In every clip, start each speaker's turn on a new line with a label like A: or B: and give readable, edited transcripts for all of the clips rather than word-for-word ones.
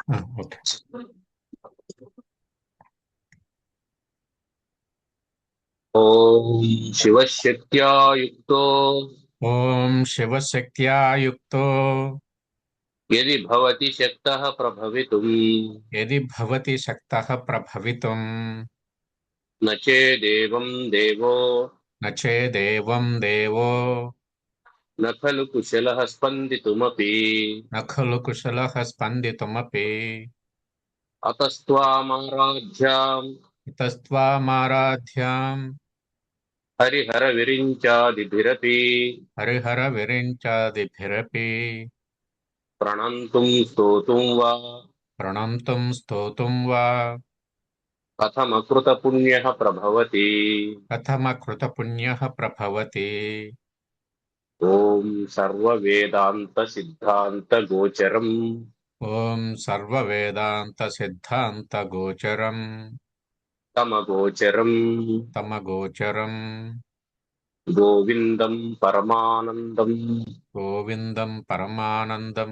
A: Okay.
B: ఓం శివశక్త్యా యుక్తో
A: ఓం శివశక్త్యా యుక్తో
B: యది భవతి శక్తః ప్రభవితుం
A: యది భవతి శక్తః ప్రభవితుం
B: న చేదేవం దేవో
A: న చేదేవం దేవో
B: న ఖలు కుశలః స్పందితుమపి
A: న ఖలు కుశలః స్పందితుమపి
B: అతస్త్వామారాధ్యాం
A: ఇతస్త్వామారాధ్యాం
B: హరిహర విరించాదిభిరపి
A: హరిహర విరించాదిభిరపి
B: ప్రణంతుం స్తోతుం వా
A: ప్రణంతుం స్తోతుం వా
B: కథమకృత పుణ్యః ప్రభవతి.
A: కథమకృతపుణ్యః ప్రభవతి.
B: ఓం సర్వవేదాంత సిద్ధాంత గోచరం
A: ఓం సర్వవేదాంత సిద్ధాంత గోచరం
B: తమగోచరం
A: తమగోచరం
B: గోవిందం పరమానందం
A: గోవిందం పరమానందం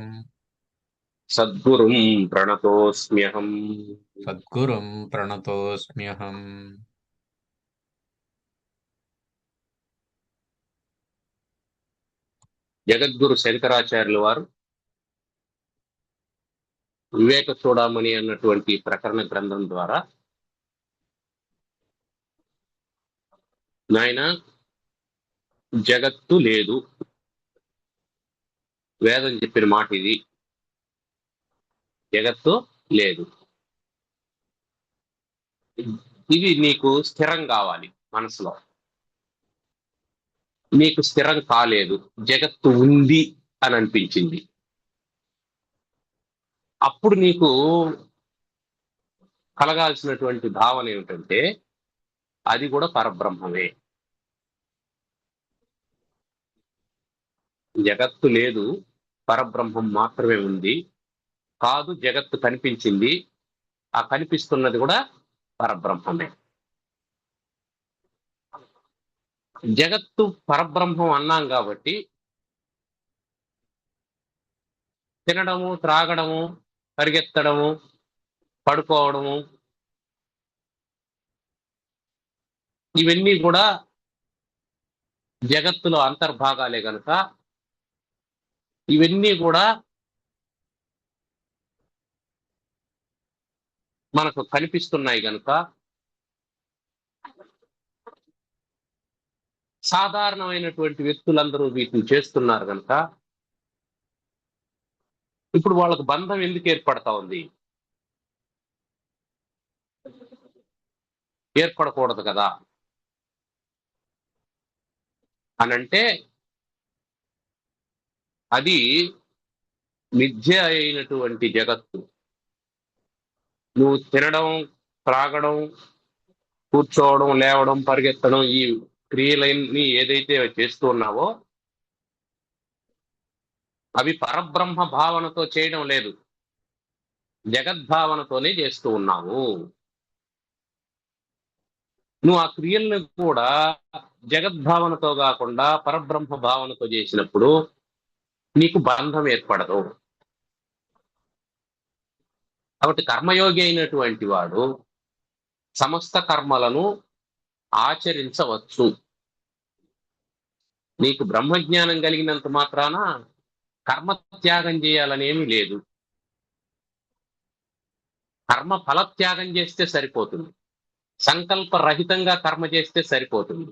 B: సద్గురుం ప్రణతోస్మ్యహం.
A: సద్గురుం ప్రణతోస్మ్యహం.
B: జగద్గురు శంకరాచార్యుల వారు వివేక చూడమని అన్నటువంటి ప్రకరణ గ్రంథం ద్వారా, నాయన జగత్తు లేదు, వేదం చెప్పిన మాట ఇది, జగత్తు లేదు, ఇది నీకు స్థిరం కావాలి మనసులో. నీకు స్థిరం కాలేదు, జగత్తు ఉంది అని అనిపించింది. అప్పుడు నీకు కలగాల్సినటువంటి భావన ఏమిటంటే అది కూడా పరబ్రహ్మమే. జగత్తు లేదు, పరబ్రహ్మం మాత్రమే ఉంది. కాదు, జగత్తు కనిపించింది, ఆ కనిపిస్తున్నది కూడా పరబ్రహ్మమే. జగత్తు పరబ్రహ్మం అన్నాం కాబట్టి తినడము, త్రాగడము, పరిగెత్తడము, పడుకోవడము, ఇవన్నీ కూడా జగత్తులో అంతర్భాగాలే గనుక, ఇవన్నీ కూడా మనకు కనిపిస్తున్నాయి గనుక సాధారణమైనటువంటి వ్యక్తులందరూ వీటిని చేస్తున్నారు కనుక ఇప్పుడు వాళ్ళకు బంధం ఎందుకు ఏర్పడతా ఉంది? ఏర్పడకూడదు కదా అనంటే అది మిథ్య అయినటువంటి జగత్తు. నువ్వు తినడం, త్రాగడం, కూర్చోవడం, లేవడం, పరిగెత్తడం, ఈ క్రియలన్నీ ఏదైతే చేస్తూ ఉన్నావో అవి పరబ్రహ్మ భావనతో చేయడం లేదు, జగద్భావనతోనే చేస్తూ ఉన్నావు. నువ్వు ఆ క్రియలను కూడా జగద్భావనతో కాకుండా పరబ్రహ్మ భావనతో చేసినప్పుడు నీకు బంధం ఏర్పడదు. కాబట్టి కర్మయోగి అయినటువంటి వాడు సమస్త కర్మలను ఆచరించవచ్చు. నీకు బ్రహ్మజ్ఞానం కలిగినంత మాత్రాన కర్మ త్యాగం చేయాలనేమీ లేదు. కర్మ ఫలత్యాగం చేస్తే సరిపోతుంది, సంకల్పరహితంగా కర్మ చేస్తే సరిపోతుంది.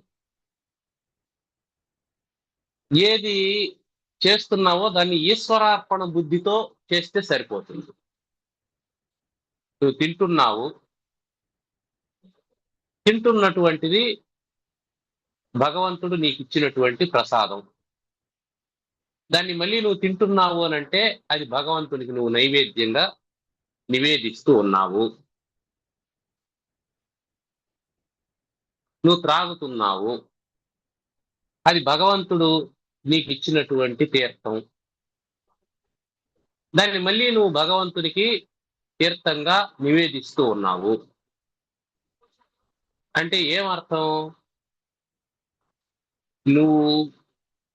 B: ఏది చేస్తున్నావో దాన్ని ఈశ్వరార్పణ బుద్ధితో చేస్తే సరిపోతుంది. నువ్వు తింటున్నటువంటిది భగవంతుడు నీకు ఇచ్చినటువంటి ప్రసాదం. దాన్ని మళ్ళీ నువ్వు తింటున్నావు అని అంటే అది భగవంతునికి నువ్వు నైవేద్యంగా నివేదిస్తూ ఉన్నావు. నువ్వు త్రాగుతున్నావు, అది భగవంతుడు నీకు ఇచ్చినటువంటి తీర్థం. దాన్ని మళ్ళీ నువ్వు భగవంతునికి తీర్థంగా నివేదిస్తూ ఉన్నావు. అంటే ఏమర్థం? నువ్వు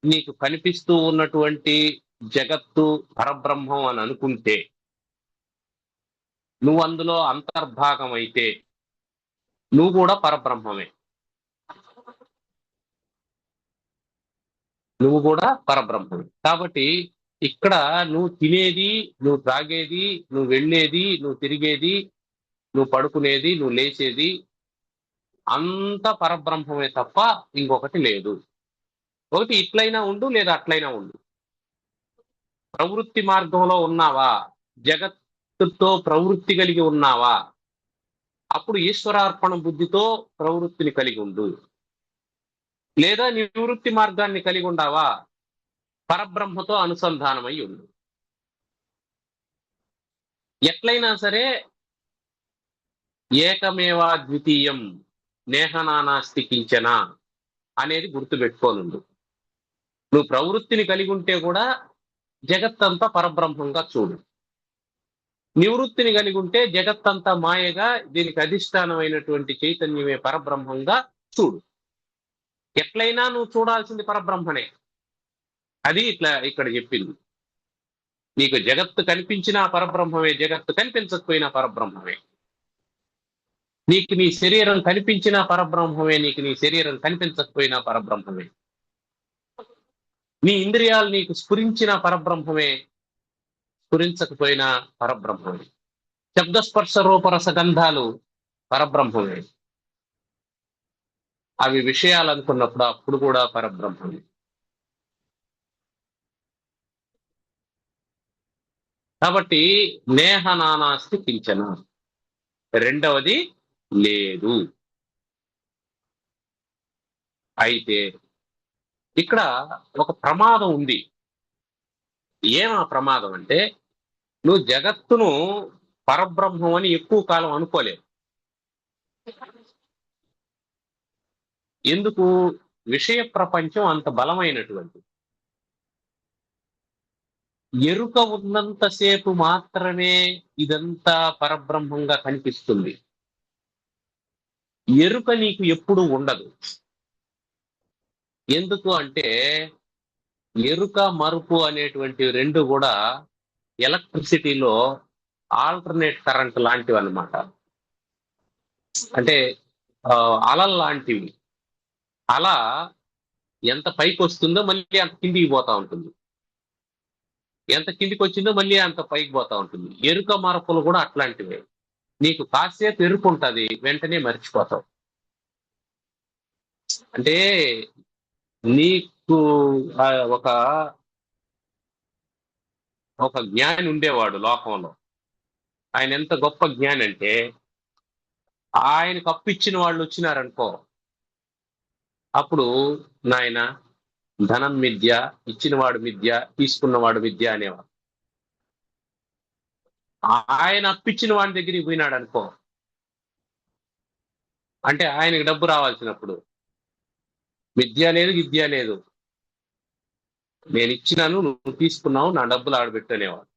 B: నీకు కనిపిస్తూ ఉన్నటువంటి జగత్తు పరబ్రహ్మం అని అనుకుంటే నువ్వు అందులో అంతర్భాగం అయితే నువ్వు కూడా పరబ్రహ్మమే. నువ్వు కూడా పరబ్రహ్మమే. కాబట్టి ఇక్కడ నువ్వు తినేది, నువ్వు త్రాగేది, నువ్వు వెళ్ళేది, నువ్వు తిరిగేది, నువ్వు పడుకునేది, నువ్వు లేచేది అంత పరబ్రహ్మమే తప్ప ఇంకొకటి లేదు. ఒకటి ఇట్లయినా ఉండు, లేదా అట్లయినా ఉండు. ప్రవృత్తి మార్గంలో ఉన్నావా, జగత్తుతో ప్రవృత్తి కలిగి ఉన్నావా, అప్పుడు ఈశ్వరార్పణ బుద్ధితో ప్రవృత్తిని కలిగి ఉండు. లేదా నివృత్తి మార్గాన్ని కలిగి ఉండావా, పరబ్రహ్మతో అనుసంధానమై ఉండు. ఎట్లయినా సరే ఏకమేవా ద్వితీయం నేహనానాస్తి కించన అనేది గుర్తుపెట్టుకోనుండు. నువ్వు ప్రవృత్తిని కలిగి ఉంటే కూడా జగత్తంతా పరబ్రహ్మంగా చూడు. నివృత్తిని కలిగి ఉంటే జగత్తంతా మాయగా, దీనికి అధిష్టానమైనటువంటి చైతన్యమే పరబ్రహ్మంగా చూడు. ఎట్లయినా నువ్వు చూడాల్సింది పరబ్రహ్మనే. అది ఇట్లా ఇక్కడ చెప్పింది. నీకు జగత్తు కనిపించినా పరబ్రహ్మమే, జగత్తు కనిపించకపోయినా పరబ్రహ్మమే. నీకు నీ శరీరం కనిపించినా పరబ్రహ్మమే, నీకు నీ శరీరం కనిపించకపోయినా పరబ్రహ్మమే. నీ ఇంద్రియాలు నీకు స్ఫురించిన పరబ్రహ్మమే, స్ఫురించకపోయినా పరబ్రహ్మమే. శబ్దస్పర్శ రూపరస గంధాలు పరబ్రహ్మమే. అవి విషయాలు అనుకున్నప్పుడు అప్పుడు కూడా పరబ్రహ్మమే. కాబట్టి నేహ నానాస్తి కించన. రెండవది లేదు. అయితే ఇక్కడ ఒక ప్రమాదం ఉంది. ఏమా ప్రమాదం అంటే, నువ్వు జగత్తును పరబ్రహ్మం అని ఎక్కువ కాలం అనుకోలేవు. ఎందుకు? విషయ ప్రపంచం అంత బలమైనటువంటి. ఎరుక ఉన్నంతసేపు మాత్రమే ఇదంతా పరబ్రహ్మంగా కనిపిస్తుంది. ఎరుక నీకు ఎప్పుడూ ఉండదు. ఎందుకు అంటే ఎరుక మరుపు అనేటువంటి రెండు కూడా ఎలక్ట్రిసిటీలో ఆల్టర్నేట్ కరెంట్ లాంటివి అన్నమాట. అంటే అలలు లాంటివి. అలా ఎంత పైకి వస్తుందో మళ్ళీ అంత కిందికి పోతా ఉంటుంది, ఎంత కిందికి వచ్చిందో మళ్ళీ అంత పైకి పోతా ఉంటుంది. ఎరుక మరపులు కూడా అట్లాంటివే. నీకు కాసేపు ఎరుకు ఉంటుంది, వెంటనే మర్చిపోతావు. అంటే నీకు ఆ, ఒక ఒక జ్ఞాని ఉండేవాడు లోకంలో. ఆయన ఎంత గొప్ప జ్ఞాని అంటే, ఆయనకు అప్పిచ్చిన వాళ్ళు వచ్చినారనుకో, అప్పుడు నాయన ధనం మిథ్య, ఇచ్చినవాడు మిథ్య, తీసుకున్నవాడు మిథ్య అనేవాడు. ఆయన అప్పిచ్చిన వాడి దగ్గరికి పోయినాడు అనుకో, అంటే ఆయనకి డబ్బు రావాల్సినప్పుడు మిథ్య లేదు, విద్య లేదు, నేను ఇచ్చినాను, నువ్వు తీసుకున్నావు, నా డబ్బులు ఆడబెట్టు అనేవాడు.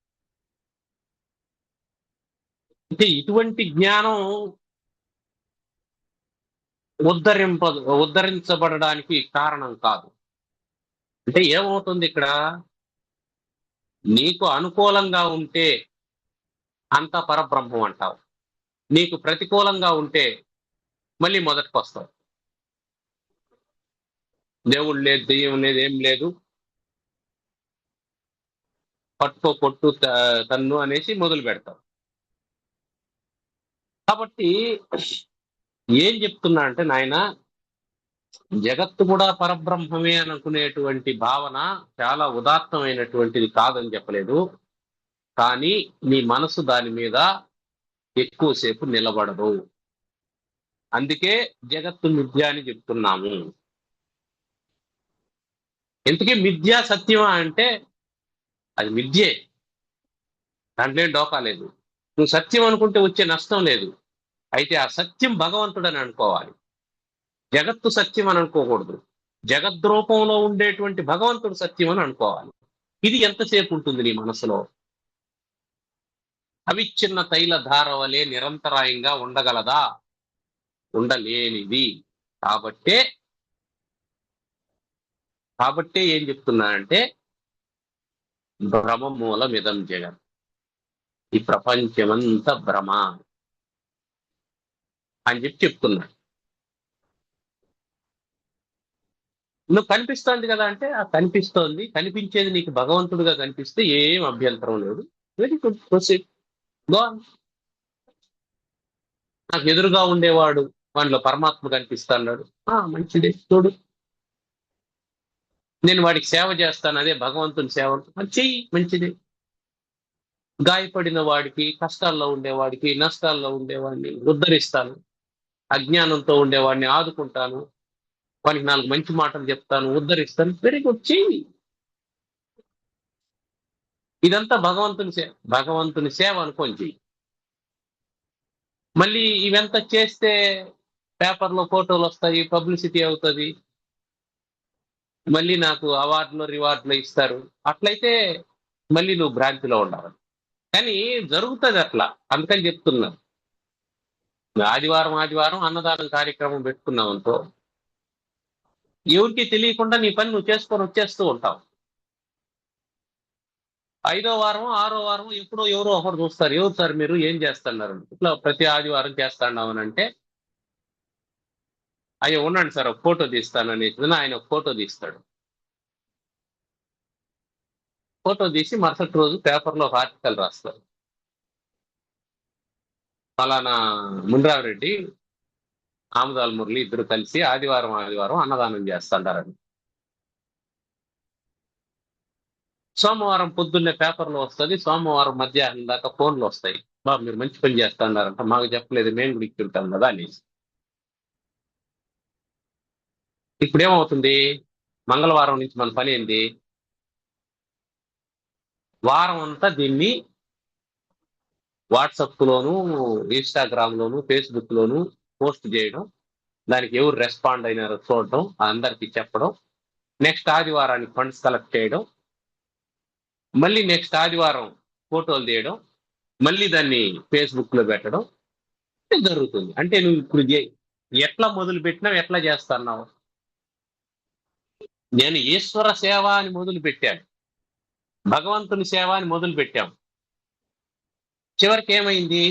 B: అంటే ఇటువంటి జ్ఞానం ఉద్ధరింప ఉద్ధరించబడడానికి కారణం కాదు. అంటే ఏమవుతుంది ఇక్కడ, నీకు అనుకూలంగా ఉంటే అంత పరబ్రహ్మం అంటావు, నీకు ప్రతికూలంగా ఉంటే మళ్ళీ మొదటికి వస్తావు. దేవుడు లేదు, దెయ్యం లేదు, ఏం లేదు, పట్టుకో కొట్టు తన్ను అనేసి మొదలు పెడతావు. కాబట్టి ఏం చెప్తున్నా అంటే నాయన, జగత్తు కూడా పరబ్రహ్మమే అనుకునేటువంటి భావన చాలా ఉదాత్తమైనటువంటిది కాదని చెప్పలేదు. కానీ నీ మనసు దాని మీద ఎక్కువసేపు నిలబడదు. అందుకే జగత్తు మిథ్య అని చెప్తున్నాము. ఎందుకే మిథ్యా సత్యమా అంటే అది మిథ్యే, దాంట్లో ఏం డోకా లేదు. నువ్వు సత్యం అనుకుంటే వచ్చే నష్టం లేదు. అయితే ఆ సత్యం భగవంతుడని అనుకోవాలి, జగత్తు సత్యం అని అనుకోకూడదు. జగద్రూపంలో ఉండేటువంటి భగవంతుడు సత్యం అని అనుకోవాలి. ఇది ఎంతసేపు ఉంటుంది నీ మనసులో? అవిచ్ఛిన్న తైల ధార వలె నిరంతరాయంగా ఉండగలదా? ఉండలేనిది. కాబట్టే కాబట్టే ఏం చెప్తున్నానంటే, భ్రమ మూలమిదం జగత్. ఈ ప్రపంచమంతా భ్రమ అని చెప్తున్నాడు. నువ్వు కనిపిస్తోంది కదా అంటే, ఆ కనిపిస్తోంది, కనిపించేది నీకు భగవంతుడిగా కనిపిస్తే ఏం అభ్యంతరం లేదు. Very good, proceed, go on. నాకు ఎదురుగా ఉండేవాడు వాడిలో పరమాత్మ కనిపిస్తా అన్నాడు. మంచిదే, చూడు. నేను వాడికి సేవ చేస్తాను, అదే భగవంతుని సేవ. అది చెయ్యి, మంచిదే. గాయపడిన వాడికి, కష్టాల్లో ఉండేవాడికి, నష్టాల్లో ఉండేవాడిని ఉద్ధరిస్తాను, అజ్ఞానంతో ఉండేవాడిని ఆదుకుంటాను, వానికి 4 మంచి మాటలు చెప్తాను, ఉద్ధరిస్తాను. వెరీ గుడ్, చెయ్యి. ఇదంతా భగవంతుని సేవ అనుకోని చెయ్యి. మళ్ళీ ఇవంతా చేస్తే పేపర్లో ఫోటోలు వస్తాయి, పబ్లిసిటీ అవుతుంది, మళ్ళీ నాకు అవార్డులు రివార్డులు ఇస్తారు. అట్లయితే మళ్ళీ నువ్వు భ్రాంతిలో ఉండాలి. కానీ జరుగుతుంది అట్లా, అందుకని చెప్తున్నా. ఆదివారం ఆదివారం అన్నదానం కార్యక్రమం పెట్టుకున్నావు అనుకో, ఎవరికి తెలియకుండా నీ పని నువ్వు చేసుకొని వచ్చేస్తూ ఉంటావు. 5వ వారం 6వ వారం ఎప్పుడో ఎవరో ఒకరు చూస్తారు, ఎవరు సార్ మీరు ఏం చేస్తున్నారు, ఇట్లా ప్రతి ఆదివారం చేస్తాన్నావు అని అంటే, అయ్యో ఉండండి సార్ ఒక ఫోటో తీస్తాను అనేది ఆయన ఒక ఫోటో తీస్తాడు. ఫోటో తీసి మరుసటి రోజు పేపర్లో ఒక ఆర్టికల్ రాస్తారు. ఫలానా మునిరామిరెడ్డి, ఆముదాల మురళి ఇద్దరు కలిసి ఆదివారం ఆదివారం అన్నదానం చేస్తుంటారని. సోమవారం పొద్దున్నే పేపర్లో వస్తుంది, సోమవారం మధ్యాహ్నం దాకా ఫోన్లు వస్తాయి, బాబు మీరు మంచి పని చేస్తున్నారంట, మాకు చెప్పలేదు, మేము కూడా ఇచ్చుంటాం కదా అనేసి. ఇప్పుడు ఏమవుతుంది, మంగళవారం నుంచి మన పని ఏంది, వారం అంతా దీన్ని వాట్సాప్ లోను, ఇన్స్టాగ్రామ్ లోను, ఫేస్బుక్ లోను పోస్ట్ చేయడం, దానికి ఎవరు రెస్పాండ్ అయినారో చూడడం, అందరికి చెప్పడం, నెక్స్ట్ ఆదివారానికి ఫండ్స్ కలెక్ట్ చేయడం, మళ్ళీ నెక్స్ట్ ఆదివారం ఫోటోలు తీయడం, మళ్ళీ దాన్ని ఫేస్బుక్ లో పెట్టడం జరుగుతుంది. అంటే నువ్వు ఇప్పుడు ఎట్లా మొదలు పెట్టినావు, ఎట్లా చేస్తున్నావు? నేను ఈశ్వర సేవ అని మొదలు పెట్టాను, భగవంతుని సేవ అని మొదలు పెట్టాం. చివరికి ఏమైంది,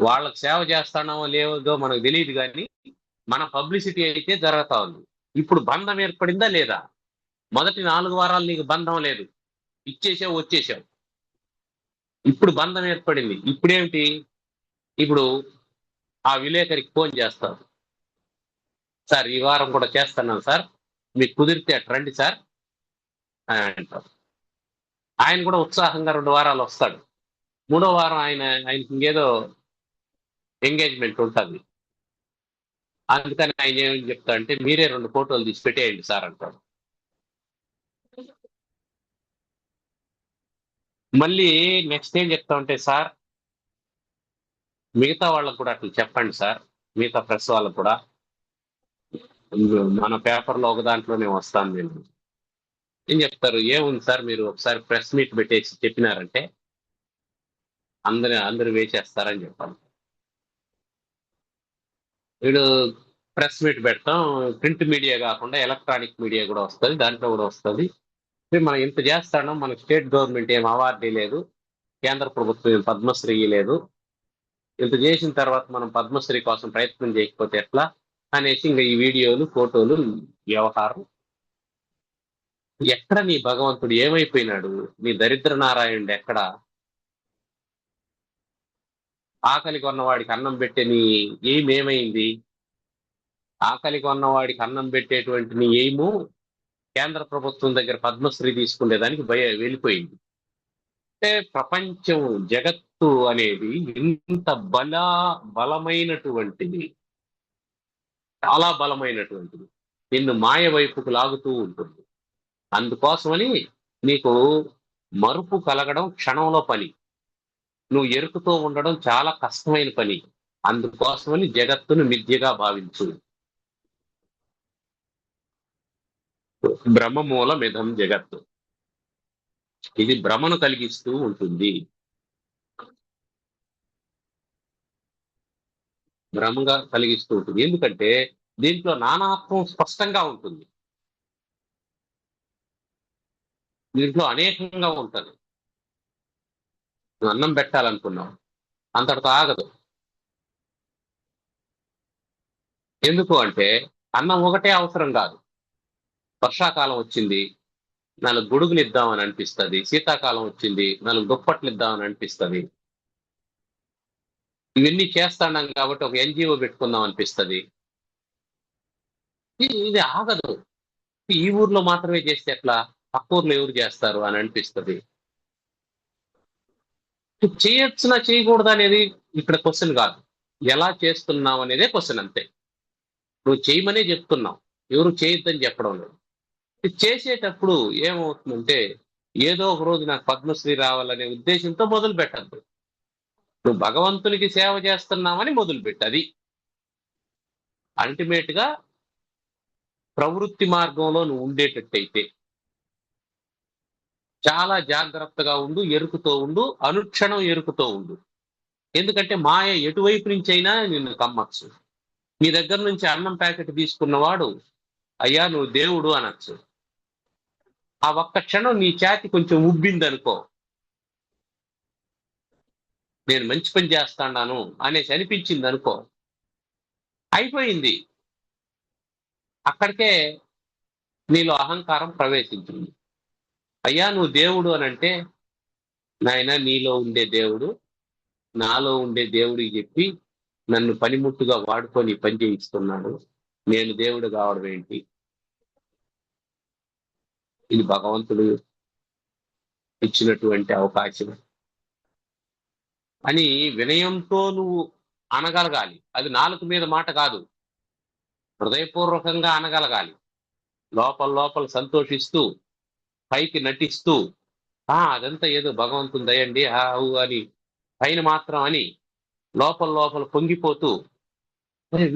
B: వాళ్ళకి సేవ చేస్తానో లేదో మనకు తెలియదు, కానీ మన పబ్లిసిటీ అయితే జరుగుతా ఉంది. ఇప్పుడు బంధం ఏర్పడిందా లేదా? మొదటి 4 వారాలు నీకు బంధం లేదు, ఇచ్చేసావు వచ్చేసావు. ఇప్పుడు బంధం ఏర్పడింది. ఇప్పుడేమిటి, ఇప్పుడు ఆ విలేకరికి ఫోన్ చేస్తావు, సార్ ఈ వారం కూడా చేస్తున్నాను సార్, మీకు కుదిరితే అటు రండి సార్ అని అంటారు. ఆయన కూడా ఉత్సాహంగా 2 వారాలు వస్తాడు. 3వ వారం ఆయనకి ఇంకేదో ఎంగేజ్మెంట్ ఉంటుంది, అందుకని ఆయన ఏమని చెప్తా అంటే, మీరే 2 ఫోటోలు తీసి పెట్టేయండి సార్ అంటాడు. మళ్ళీ నెక్స్ట్ ఏం చెప్తా ఉంటే, సార్ మిగతా వాళ్ళకు కూడా అట్లా చెప్పండి సార్, మిగతా ప్రెస్ వాళ్ళకు కూడా, మన పేపర్లో ఒక దాంట్లోనే వస్తాను నేను. ఏం చెప్తారు, ఏముంది సార్ మీరు ఒకసారి ప్రెస్ మీట్ పెట్టేసి చెప్పినారంటే అందరూ వేచేస్తారని చెప్పాను. వీడు ప్రెస్ మీట్ పెడతాం, ప్రింట్ మీడియా కాకుండా ఎలక్ట్రానిక్ మీడియా కూడా వస్తుంది, దాంట్లో కూడా వస్తుంది. మనం ఇంత చేస్తాను, మనకు స్టేట్ గవర్నమెంట్ ఏం అవార్డు లేదు, కేంద్ర ప్రభుత్వం ఏం పద్మశ్రీ లేదు, ఇంత చేసిన తర్వాత మనం పద్మశ్రీ కోసం ప్రయత్నం చేయకపోతే ఎట్లా అనేసి ఇంకా ఈ వీడియోలు ఫోటోలు వ్యవహారం. ఎక్కడ నీ భగవంతుడు ఏమైపోయినాడు, నీ దరిద్ర నారాయణుడు ఎక్కడ? ఆకలి కొన్నవాడికి అన్నం పెట్టే నీ ఎయిమ్ ఏమైంది? ఆకలి కొన్నవాడికి అన్నం పెట్టేటువంటి నీ ఎయిము కేంద్ర ప్రభుత్వం దగ్గర పద్మశ్రీ తీసుకునేదానికి వెళ్ళిపోయింది. అంటే ప్రపంచం, జగత్తు అనేది ఇంత బలమైనటువంటిది, చాలా బలమైనటువంటిది, నిన్ను మాయ వైపుకు లాగుతూ ఉంటుంది. అందుకోసమని నీకు మరుపు కలగడం క్షణంలో పని, నువ్వు ఎరుకుతో ఉండడం చాలా కష్టమైన పని. అందుకోసమని జగత్తును మిథ్యగా భావించు. బ్రహ్మమూలమిదం జగత్తు, ఇది భ్రమను కలిగిస్తూ ఉంటుంది, భ్రమగా కలిగిస్తూ ఉంటుంది. ఎందుకంటే దీంట్లో నానాత్వం స్పష్టంగా ఉంటుంది, దీంట్లో అనేకంగా ఉంటుంది. నువ్వు అన్నం పెట్టాలనుకున్నావు, అంతటితో ఆగదు. ఎందుకు అంటే అన్నం ఒకటే అవసరం కాదు. వర్షాకాలం వచ్చింది, 4 గొడుగులు ఇద్దామని అనిపిస్తుంది. శీతాకాలం వచ్చింది, 4 దుప్పట్లు ఇద్దామని అనిపిస్తుంది. ఇవన్నీ చేస్తాన్నాం కాబట్టి ఒక ఎన్జిఓ పెట్టుకుందాం అనిపిస్తుంది. ఇది ఆగదు. ఈ ఊర్లో మాత్రమే చేస్తే ఎట్లా, పక్క ఊర్లో ఎవరు చేస్తారు అని అనిపిస్తుంది. చేయొచ్చునా చేయకూడదు అనేది ఇక్కడ క్వశ్చన్ కాదు, ఎలా చేస్తున్నావు అనేదే క్వశ్చన్ అంతే. నువ్వు చేయమనే చెప్తున్నావు, ఎవరు చేయొద్దని చెప్పడం లేదు. ఇది చేసేటప్పుడు ఏమవుతుందంటే ఏదో ఒక రోజు నాకు పద్మశ్రీ రావాలనే ఉద్దేశంతో మొదలు పెట్టద్దు. నువ్వు భగవంతునికి సేవ చేస్తున్నావని మొదలుపెట్టు. అది అల్టిమేట్ గా ప్రవృత్తి మార్గంలో నువ్వు ఉండేటట్టయితే చాలా జాగ్రత్తగా ఉండు, ఎరుకుతో ఉండు, అనుక్షణం ఎరుకుతో ఉండు. ఎందుకంటే మాయ ఎటువైపు నుంచి అయినా నిన్ను కమ్మచ్చు. నీ దగ్గర నుంచి అన్నం ప్యాకెట్ తీసుకున్నవాడు అయ్యా నువ్వు దేవుడు అనొచ్చు. ఆ ఒక్క క్షణం నీ ఛాతి కొంచెం ఉబ్బిందనుకో, నేను మంచి పని చేస్తాను అనేసి అనిపించింది అనుకో, అయిపోయింది. అక్కడికే నీలో అహంకారం ప్రవేశించింది. అయ్యా నువ్వు దేవుడు అని అంటే, నాయన నీలో ఉండే దేవుడు నాలో ఉండే దేవుడికి చెప్పి నన్ను పనిముట్టుగా వాడుకొని పని చేయిస్తున్నాడు, నేను దేవుడు కావడం ఏంటి? ఇది భగవంతుడు ఇచ్చినటువంటి అవకాశం అని వినయంతో నువ్వు అనగలగాలి. అది నాలుక మీద మాట కాదు, హృదయపూర్వకంగా అనగలగాలి. లోపల లోపల సంతోషిస్తూ, పైకి నటిస్తూ, అదంతా ఏదో భగవంతుని దయండి ఊ అని పైన మాత్రం అని, లోపల లోపల పొంగిపోతూ,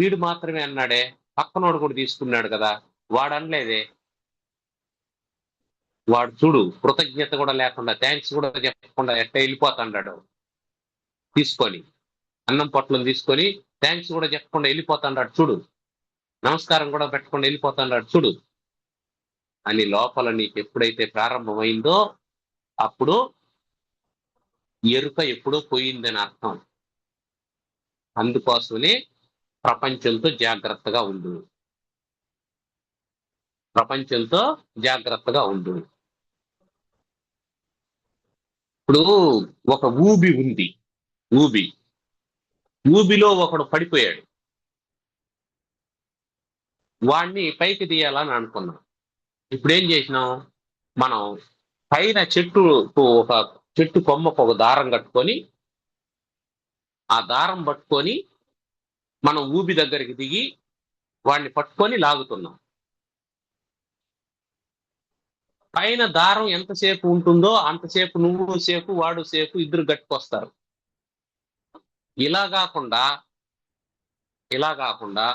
B: వీడు మాత్రమే అన్నాడే, పక్కనోడు కూడా తీసుకున్నాడు కదా, వాడు అనలేదే, వాడు చూడు కృతజ్ఞత కూడా లేకుండా, థ్యాంక్స్ కూడా చెప్పకుండా ఎట్ట వెళ్ళిపోతాడు తీసుకొని, అన్నం పొట్లం తీసుకొని థ్యాంక్స్ కూడా చెప్పకుండా వెళ్ళిపోతాడు చూడు, నమస్కారం కూడా పెట్టకుండా వెళ్ళిపోతాడు చూడు అని లోపల నీకు ఎప్పుడైతే ప్రారంభమైందో అప్పుడు ఎరుక ఎప్పుడో పోయిందని అర్థం. అందుకోసమనే ప్రపంచంతో జాగ్రత్తగా ఉండు, ప్రపంచంతో జాగ్రత్తగా ఉండు. ఇప్పుడు ఒక ఊబి ఉంది, ఊబిలో ఒకడు పడిపోయాడు, వాడిని పైకి తీయాలని అనుకున్నాం. ఇప్పుడు ఏం చేసినాం, మనం పైన ఒక చెట్టు కొమ్మకు ఒక దారం కట్టుకొని, ఆ దారం పట్టుకొని మనం ఊబి దగ్గరికి దిగి వాడిని పట్టుకొని లాగుతున్నాం. పైన దారం ఎంతసేపు ఉంటుందో అంతసేపు నువ్వు సేపు వాడు సేపు, ఇద్దరు గట్టుకొస్తారు. ఇలా కాకుండా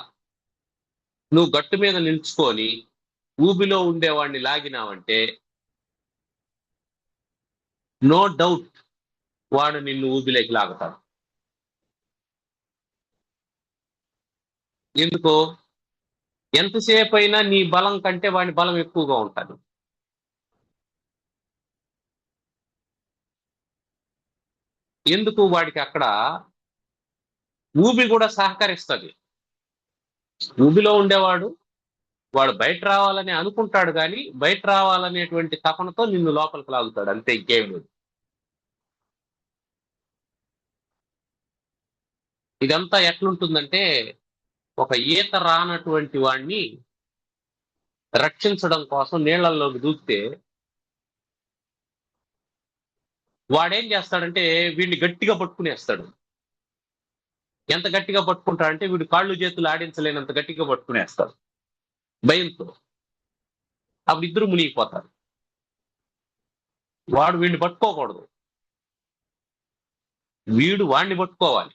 B: నువ్వు గట్టు మీద నిల్చుకొని ఊబిలో ఉండేవాడిని లాగినావంటే నో డౌట్ వాడు నిన్ను ఊబిలోకి లాగుతాడు. ఎందుకో, ఎంతసేపు అయినా నీ బలం కంటే వాడి బలం ఎక్కువగా ఉంటుంది. ఎందుకు, వాడికి అక్కడ ఊబి కూడా సహకరిస్తుంది. ఊబిలో ఉండేవాడు వాడు బయట రావాలని అనుకుంటాడు, కానీ బయట రావాలనేటువంటి తపనతో నిన్ను లోపలికి లాగుతాడు, అంతే, ఇంకేం లేదు. ఇదంతా ఎట్లుంటుందంటే, ఒక ఈత రానటువంటి వాడిని రక్షించడం కోసం నీళ్లలోకి దూకితే వాడేం చేస్తాడంటే వీడిని గట్టిగా పట్టుకునేస్తాడు. ఎంత గట్టిగా పట్టుకుంటాడంటే వీడు కాళ్ళు చేతులు ఆడించలేనంత గట్టిగా పట్టుకునేస్తాడు భయంతో. అప్పుడు ఇద్దరు మునిగిపోతారు. వాడు వీడిని పట్టుకోకూడదు, వీడు వాడిని పట్టుకోవాలి.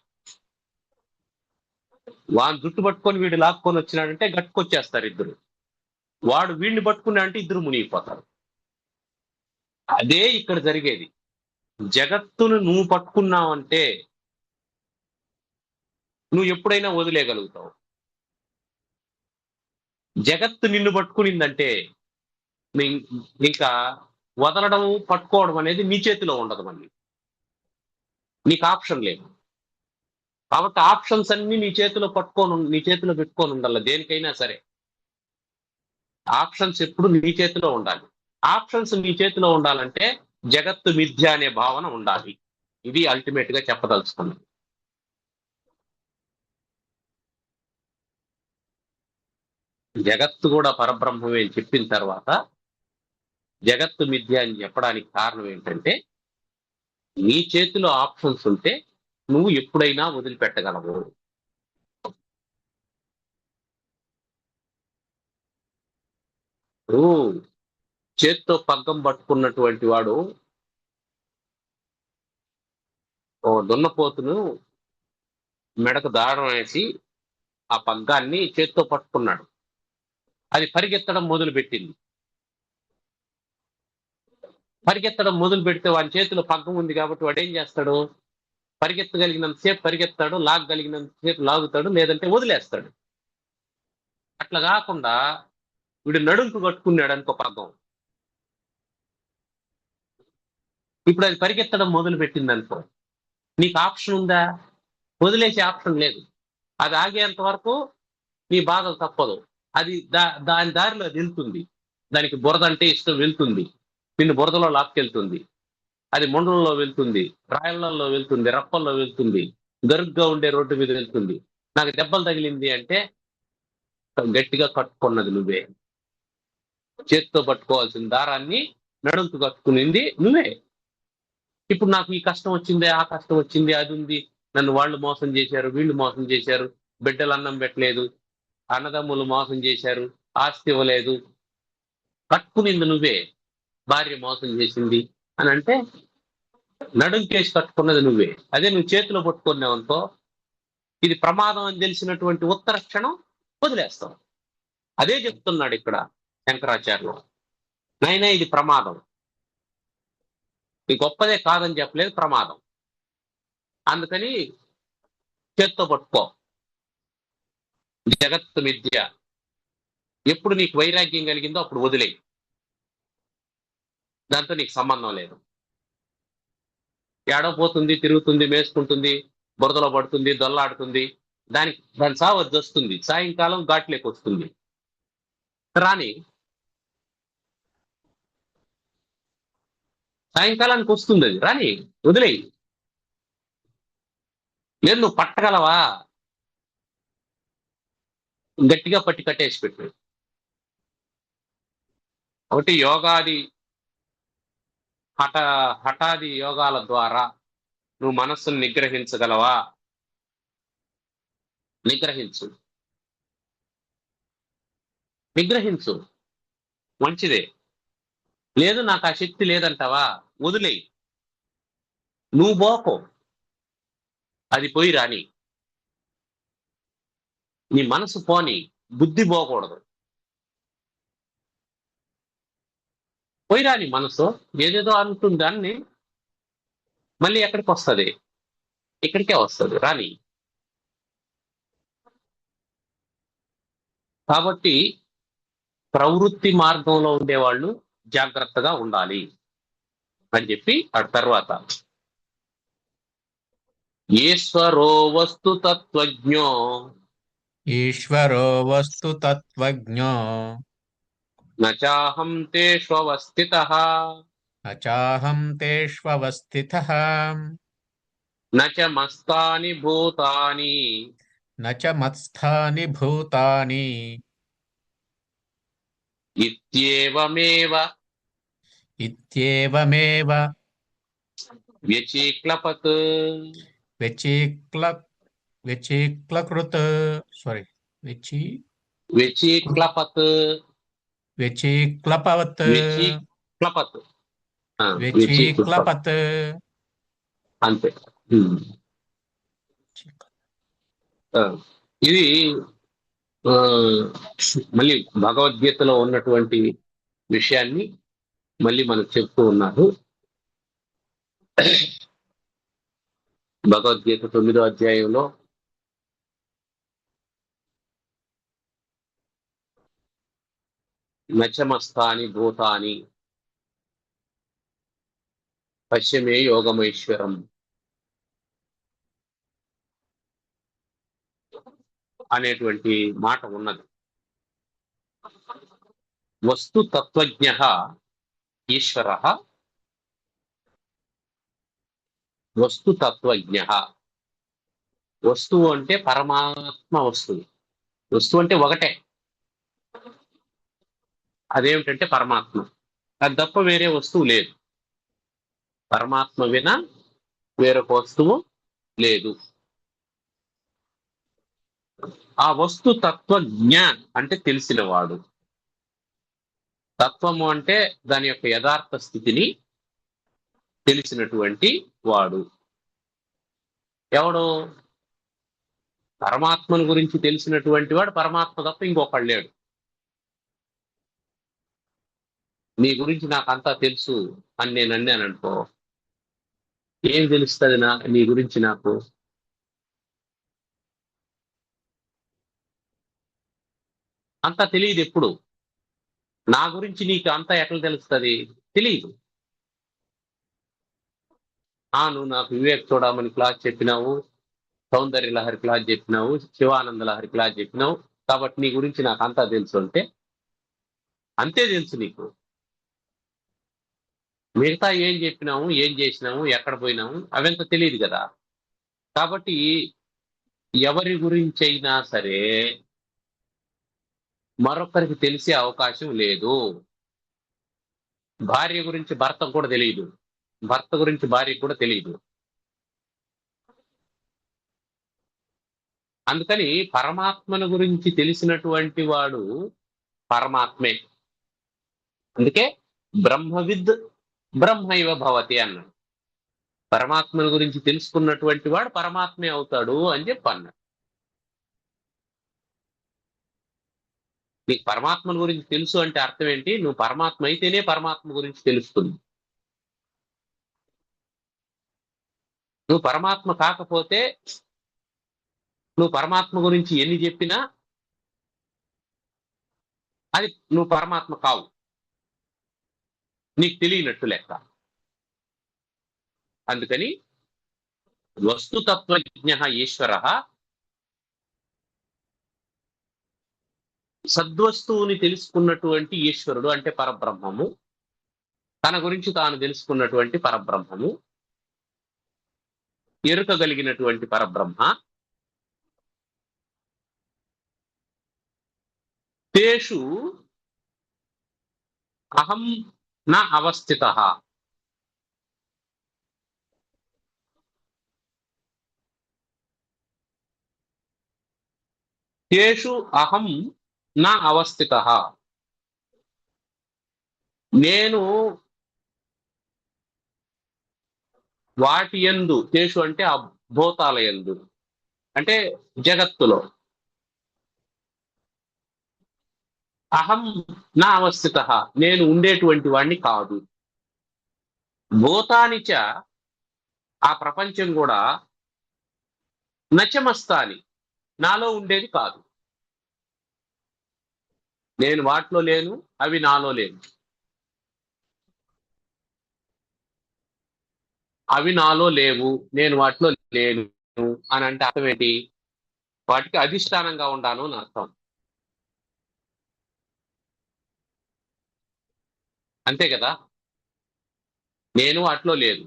B: వాడిని జుట్టు పట్టుకొని వీడు లాక్కొని వచ్చినాడంటే గట్టుకొచ్చేస్తారు ఇద్దరు. వాడు వీడిని పట్టుకున్నాడంటే ఇద్దరు మునిగిపోతారు. అదే ఇక్కడ జరిగేది. జగత్తును నువ్వు పట్టుకున్నావంటే నువ్వు ఎప్పుడైనా వదిలేయగలుగుతావు. జగత్తు నిన్ను పట్టుకునిందంటే ఇంకా వదలడం పట్టుకోవడం అనేది నీ చేతిలో ఉండదు. మళ్ళీ నీకు ఆప్షన్ లేదు. కాబట్టి ఆప్షన్స్ అన్ని నీ చేతిలో పెట్టుకొని ఉండాలి దేనికైనా సరే. ఆప్షన్స్ ఎప్పుడు నీ చేతిలో ఉండాలి. ఆప్షన్స్ నీ చేతిలో ఉండాలంటే జగత్తు మిథ్య అనే భావన ఉండాలి. ఇది అల్టిమేట్ గా చెప్పదలుచుకున్నాను. జగత్తు కూడా పరబ్రహ్మమే అని చెప్పిన తర్వాత జగత్తు మిథ్య అని చెప్పడానికి కారణం ఏంటంటే, నీ చేతిలో ఆప్షన్స్ ఉంటే నువ్వు ఎప్పుడైనా వదిలిపెట్టగలవు. ఇప్పుడు చేత్తో పగ్గం పట్టుకున్నటువంటి వాడు ఓ దున్నపోతును మెడకు దారం వేసి ఆ పగ్గాన్ని చేత్తో పట్టుకున్నాడు. అది పరిగెత్తడం మొదలు పెట్టింది. పరిగెత్తడం మొదలు పెడితే వాడి చేతిలో పగ్గం ఉంది కాబట్టి వాడు ఏం చేస్తాడు? పరిగెత్తగలిగినంత సేపు పరిగెత్తాడు, లాగగలిగినంత సేపు లాగుతాడు, లేదంటే వదిలేస్తాడు. అట్లా కాకుండా వీడు నడుంకు కట్టుకున్నాడు అనుకో పగ్గం. ఇప్పుడు అది పరిగెత్తడం మొదలు పెట్టింది అనుకో, నీకు ఆప్షన్ ఉందా? వదిలేసే ఆప్షన్ లేదు. అది ఆగేంత వరకు నీ బాధలు తప్పదు. అది దాని దారిలో అది వెళ్తుంది. దానికి బురద అంటే ఇష్టం, వెళ్తుంది. నిన్ను బురదలో లాక్కెళ్తుంది. అది ముండలలో వెళ్తుంది, రాయళ్లలో వెళ్తుంది, రప్పల్లో వెళ్తుంది, గరుగ్గా ఉండే రోడ్డు మీద వెళ్తుంది. నాకు దెబ్బలు తగిలింది అంటే గట్టిగా కట్టుకున్నది నువ్వే. చేతితో పట్టుకోవాల్సిన దారాన్ని నడుంకు కట్టుకునింది నువ్వే. ఇప్పుడు నాకు ఈ కష్టం వచ్చింది, ఆ కష్టం వచ్చింది, అది ఉంది, నన్ను వాళ్ళు మోసం చేశారు, వీళ్ళు మోసం చేశారు, బిడ్డలు అన్నం పెట్టలేదు, అన్నదమ్ములు మోసం చేశారు, ఆస్తి ఇవ్వలేదు, కట్టుకునింది నువ్వే. భార్య మోసం చేసింది అని అంటే నడుంకేసి కట్టుకున్నది నువ్వే. అదే నువ్వు చేతిలో పట్టుకున్నావనుకో, ఇది ప్రమాదం అని తెలిసినటువంటి ఉత్తర క్షణం వదిలేస్తాం. అదే చెప్తున్నాడు ఇక్కడ శంకరాచార్యులు. నైనా ఇది ప్రమాదం, ఇది గొప్పదే కాదని చెప్పలేదు, ప్రమాదం. అందుకని చేత్తో పట్టుకో. జగత్తు మిథ్య. ఎప్పుడు నీకు వైరాగ్యం కలిగిందో అప్పుడు వదిలేయి. దాంతో నీకు సంబంధం లేదు. ఏడవపోతుంది, తిరుగుతుంది, మేసుకుంటుంది, బురదలో పడుతుంది, దొల్లాడుతుంది, దాని సావు అది వస్తుంది. సాయంకాలం ఘాట్లోకి వస్తుంది. రాని, సాయంకాలానికి వస్తుంది, అది రాని, వదిలేయి. లేదు నువ్వు పట్టగలవా? గట్టిగా పట్టి కట్టేసి పెట్టు. ఒకటి యోగాది హఠాది యోగాల ద్వారా నువ్వు మనస్సును నిగ్రహించగలవా? నిగ్రహించు, మంచిదే. లేదు నాకు ఆ శక్తి లేదంటావా? వదిలేయి. నువ్వు పోకు, అది పోయి రాని. నీ మనసు పోని, బుద్ధి పోకూడదు. పోయి రాని మనసు ఏదేదో అంటుంది, దాన్ని మళ్ళీ ఎక్కడికి వస్తుంది? ఇక్కడికే వస్తుంది, రాని. కాబట్టి ప్రవృత్తి మార్గంలో ఉండేవాళ్ళు జాగ్రత్తగా ఉండాలి అని చెప్పి ఆ తర్వాత ఈశ్వరో వస్తు తత్వజ్ఞో
A: ఈశ్వరో వస్తు తత్వజ్ఞో
B: నచాహం తేష్వస్థితః
A: నచాహం తేష్వస్థితః
B: నచ మస్తాని భూతాని
A: నచ మత్స్థాని భూతాని
B: ఇత్యేవమేవ
A: ఇత్యేవమేవ
B: వ్యచీక్లపత్
A: వ్యచీక్ల వ్యచీక్లకృత్ సారీ వ్యచీ
B: వ్యచీక్లపత్
A: వ్యచీక్లపవత్
B: వ్యచీక్లపత్
A: వ్యచీక్లపత్
B: అంతే. ఆ, ఇది ఆ, మళ్ళీ భగవద్గీతలో ఉన్నటువంటి విషయాన్ని మళ్ళీ మనకు చెప్తూ ఉన్నారు. భగవద్గీత 9వ అధ్యాయంలో నచమస్తాని భూతాని పశ్యమే యోగమైశ్వరం అనేటువంటి మాట ఉన్నది. వస్తు తత్వజ్ఞ ఈశ్వర, వస్తు తత్వజ్ఞ. వస్తువు అంటే పరమాత్మ వస్తువు. వస్తువు అంటే ఒకటే, అదేమిటంటే పరమాత్మ. అది తప్ప వేరే వస్తువు లేదు. పరమాత్మ వినా వేరొక వస్తువు లేదు. ఆ వస్తు తత్వజ్ఞ అంటే తెలిసినవాడు. తత్వము అంటే దాని యొక్క యథార్థ స్థితిని తెలిసినటువంటి వాడు. ఎవడు? పరమాత్మను గురించి తెలిసినటువంటి వాడు పరమాత్మ తప్ప ఇంకొకడు లేడు. నీ గురించి నాకు అంతా తెలుసు అని నేను అన్నాను అనుకో, ఏం తెలుస్తుంది నీ గురించి నాకు? అంతా తెలియదు. ఎప్పుడు నా గురించి నీకు అంతా ఎట్లా తెలుస్తుంది? తెలియదు. నువ్వు నాకు వివేక్ చూడమని క్లాస్ చెప్పినావు, సౌందర్య లహరి క్లాస్ చెప్పినావు, శివానంద లహరి క్లాస్ చెప్పినావు, కాబట్టి నీ గురించి నాకు అంతా తెలుసు అంటే అంతే తెలుసు నీకు. మిగతా ఏం చెప్పినాము, ఏం చేసినాము, ఎక్కడ పోయినాము అవంతా తెలియదు కదా. కాబట్టి ఎవరి గురించి అయినా సరే మరొకరికి తెలిసే అవకాశం లేదు. భార్య గురించి భర్తకు కూడా తెలియదు, భర్త గురించి భార్యకు కూడా తెలియదు. అందుకని పరమాత్మను గురించి తెలిసినటువంటి వాడు పరమాత్మే. అందుకే బ్రహ్మవిద్ బ్రహ్మైవ భవతి అన్నాడు. పరమాత్మను గురించి తెలుసుకున్నటువంటి వాడు పరమాత్మే అవుతాడు అని చెప్పి అన్నాడు. నీకు పరమాత్మను గురించి తెలుసు అంటే అర్థం ఏంటి? నువ్వు పరమాత్మ అయితేనే పరమాత్మ గురించి తెలుస్తుంది. నువ్వు పరమాత్మ కాకపోతే నువ్వు పరమాత్మ గురించి ఎన్ని చెప్పినా అది నువ్వు పరమాత్మ కావు, నీకు తెలియనట్టు లెక్క. అందుకని వస్తుతత్వజ్ఞ ఈశ్వర, సద్వస్తువుని తెలుసుకున్నటువంటి ఈశ్వరుడు అంటే పరబ్రహ్మము, తన గురించి తాను తెలుసుకున్నటువంటి పరబ్రహ్మము, ఎరుకగలిగినటువంటి పరబ్రహ్మ. తేషు అహం నా అవస్థితః. తేషు అహం నా అవస్థితః. నేను వాటి యందు, తేషు అంటే ఆ భూతాల యందు అంటే జగత్తులో, అహం నా అవస్థితః నేను ఉండేటువంటి వాణ్ణి కాదు. భూతానిచ ఆ ప్రపంచం కూడా నచమస్తాని నాలో ఉండేది కాదు. నేను వాటిలో లేను, అవి నాలో లేను. అవి నాలో లేవు, నేను వాటిలో లేను అని అంటే అర్థం ఏంటి? వాటికి అధిష్టానంగా ఉండాను అని అర్థం. అంతే కదా. నేను వాటిలో లేదు.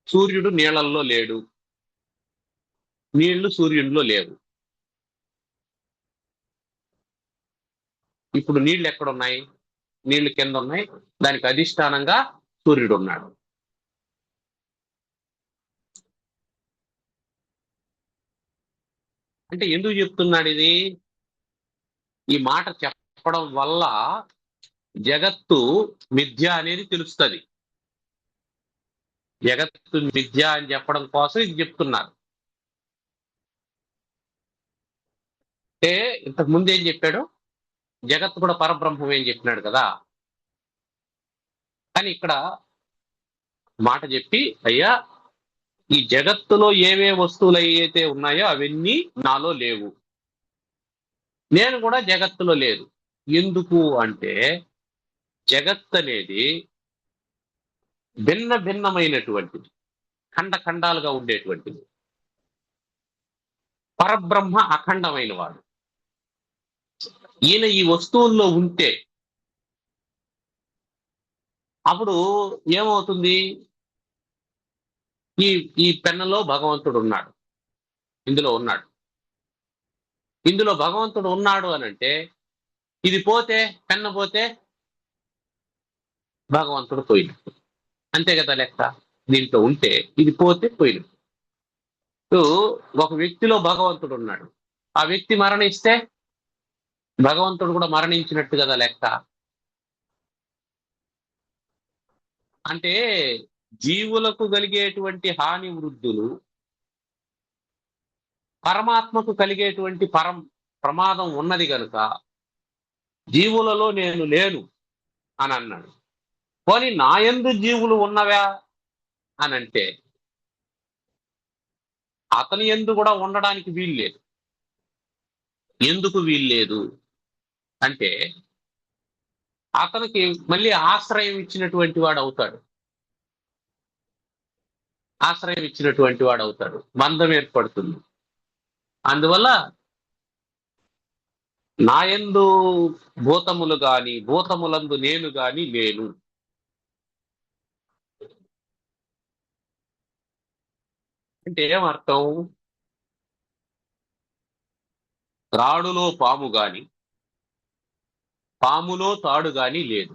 B: సూర్యుడు నీళ్ళల్లో లేడు, నీళ్లు సూర్యుడిలో లేవు. ఇప్పుడు నీళ్లు ఎక్కడున్నాయి? నీళ్లు కింద ఉన్నాయి, దానికి అధిష్టానంగా సూర్యుడు ఉన్నాడు. అంటే ఎందుకు చెప్తున్నాడు ఇది? ఈ మాట చెప్పడం వల్ల జగత్తు మిథ్య అనేది తెలుస్తుంది. జగత్తు మిథ్య అని చెప్పడం కోసం ఇది చెప్తున్నారు. అంటే ఇంతకు ముందు ఏం చెప్పాడు? జగత్తు కూడా పరబ్రహ్మం ఏం చెప్పినాడు కదా. కానీ ఇక్కడ మాట చెప్పి, అయ్యా ఈ జగత్తులో ఏవే వస్తువులు అయితే ఉన్నాయో అవన్నీ నాలో లేవు, నేను కూడా జగత్తులో లేదు. ఎందుకు అంటే జగత్ అనేది భిన్న భిన్నమైనటువంటిది, ఖండ ఖండాలుగా ఉండేటువంటిది. పరబ్రహ్మ అఖండమైన వాడు. ఈయన ఈ వస్తువుల్లో ఉంటే అప్పుడు ఏమవుతుంది? ఈ ఈ పెన్నులో భగవంతుడు ఉన్నాడు, ఇందులో ఉన్నాడు. ఇందులో భగవంతుడు ఉన్నాడు అని అంటే ఇది పోతే, పెన్ను పోతే భగవంతుడు పోయినట్టు. అంతే కదా లెక్క. దీంట్లో ఉంటే ఇది పోతే పోయినట్టు. ఇప్పుడు ఒక వ్యక్తిలో భగవంతుడు ఉన్నాడు, ఆ వ్యక్తి మరణిస్తే భగవంతుడు కూడా మరణించినట్టు కదా లెక్క. అంటే జీవులకు కలిగేటువంటి హాని వృద్ధులు పరమాత్మకు కలిగేటువంటి ప్రమాదం ఉన్నది కనుక జీవులలో నేను లేను అని అన్నాడు. పోనీ నాయందు జీవులు ఉన్నవా అని అంటే అతని యందు కూడా ఉండడానికి వీల్లేదు. ఎందుకు వీల్లేదు అంటే అతనికి మళ్ళీ ఆశ్రయం ఇచ్చినటువంటి వాడు అవుతాడు. ఆశ్రయం ఇచ్చినటువంటి వాడు అవుతాడు, బంధం ఏర్పడుతుంది. అందువల్ల నాయందు భూతములు గాని భూతములందు నేను గాని లేను. అంటే ఏమర్థం? త్రాడులో పాము గాని పాములో తాడు గాని లేదు.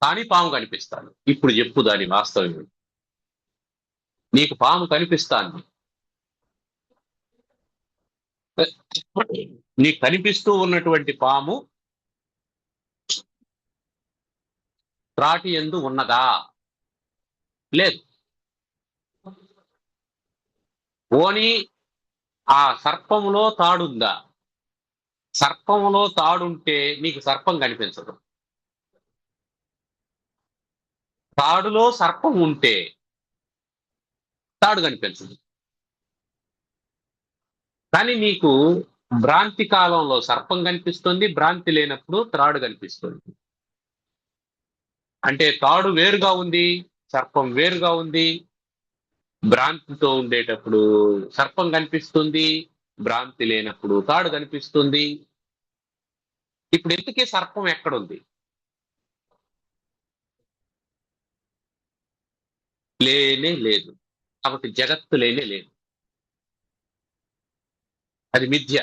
B: కానీ పాము కనిపిస్తాను. ఇప్పుడు చెప్పు దాని వాస్తవం. నీకు పాము కనిపిస్తాను, నీకు కనిపిస్తూ ఉన్నటువంటి పాము త్రాటి యందు ఉన్నదా? లేదు. పోనీ ఆ సర్పములో తాడుందా? సర్పములో తాడుంటే నీకు సర్పం కనిపించదు. తాడులో సర్పం ఉంటే తాడు కనిపించదు. కానీ నీకు భ్రాంతి కాలంలో సర్పం కనిపిస్తుంది, భ్రాంతి లేనప్పుడు త్రాడు కనిపిస్తుంది. అంటే తాడు వేరుగా ఉంది, సర్పం వేరుగా ఉంది. భ్రాంతితో ఉండేటప్పుడు సర్పం కనిపిస్తుంది, భ్రాంతి లేనప్పుడు తాడు కనిపిస్తుంది. ఇప్పుడు ఎందుకే సర్పం ఎక్కడుంది? లేనే లేదు. కాబట్టి జగత్తు లేనే లేదు, అది మిథ్య.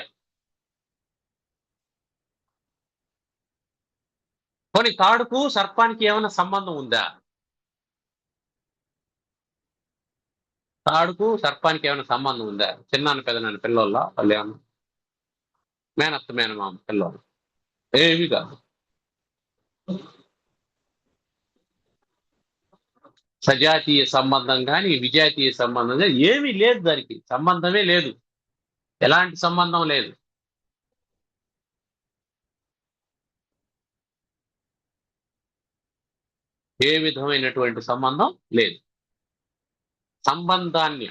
B: పోనీ తాడుకు సర్పానికి ఏమైనా సంబంధం ఉందా? తాడుకు సర్పానికి ఏమైనా సంబంధం ఉందా? చిన్నాన్న పెదనాన్న పిల్లోళ్ళ వాళ్ళు ఏమన్నా మేనత్త మేనమామ పిల్లోళ్ళు? ఏమి కాదు. సజాతీయ సంబంధం కానీ విజాతీయ సంబంధం కానీ ఏమీ లేదు, దానికి సంబంధమే లేదు, ఎలాంటి సంబంధం లేదు. ఏ విధమైనటువంటి సంబంధం లేదు. సంబంధాన్ని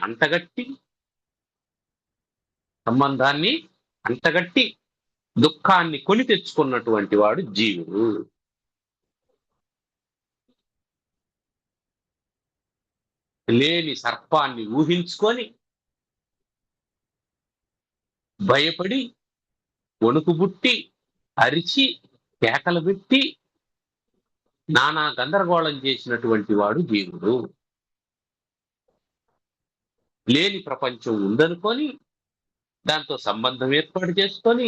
B: అంటగట్టి దుఃఖాన్ని కొని తెచ్చుకున్నటువంటి వాడు జీవుడు. లేని సర్పాన్ని ఊహించుకొని భయపడి వణుకుబుట్టి అరిచి కేకలు పెట్టి నానా గందరగోళం చేసినటువంటి వాడు జీవుడు. లేని ప్రపంచం ఉందనుకొని దాంతో సంబంధం ఏర్పాటు చేసుకొని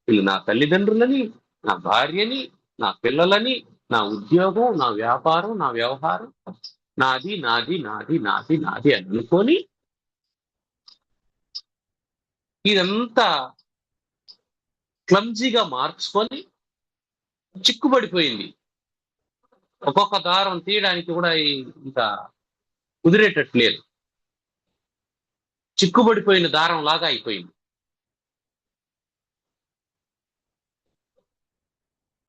B: వీళ్ళు నా తల్లిదండ్రులని, నా భార్యని, నా పిల్లలని, నా ఉద్యోగం, నా వ్యాపారం, నా వ్యవహారం నాది నాది నాది నాది నాది అనుకొని ఇదంతా క్లమ్జీగా మార్చుకొని చిక్కుబడిపోయింది. ఒక్కొక్క దారం తీయడానికి కూడా ఇంకా కుదిరేటట్లేదు, చిక్కుబడిపోయిన దారం లాగా అయిపోయింది.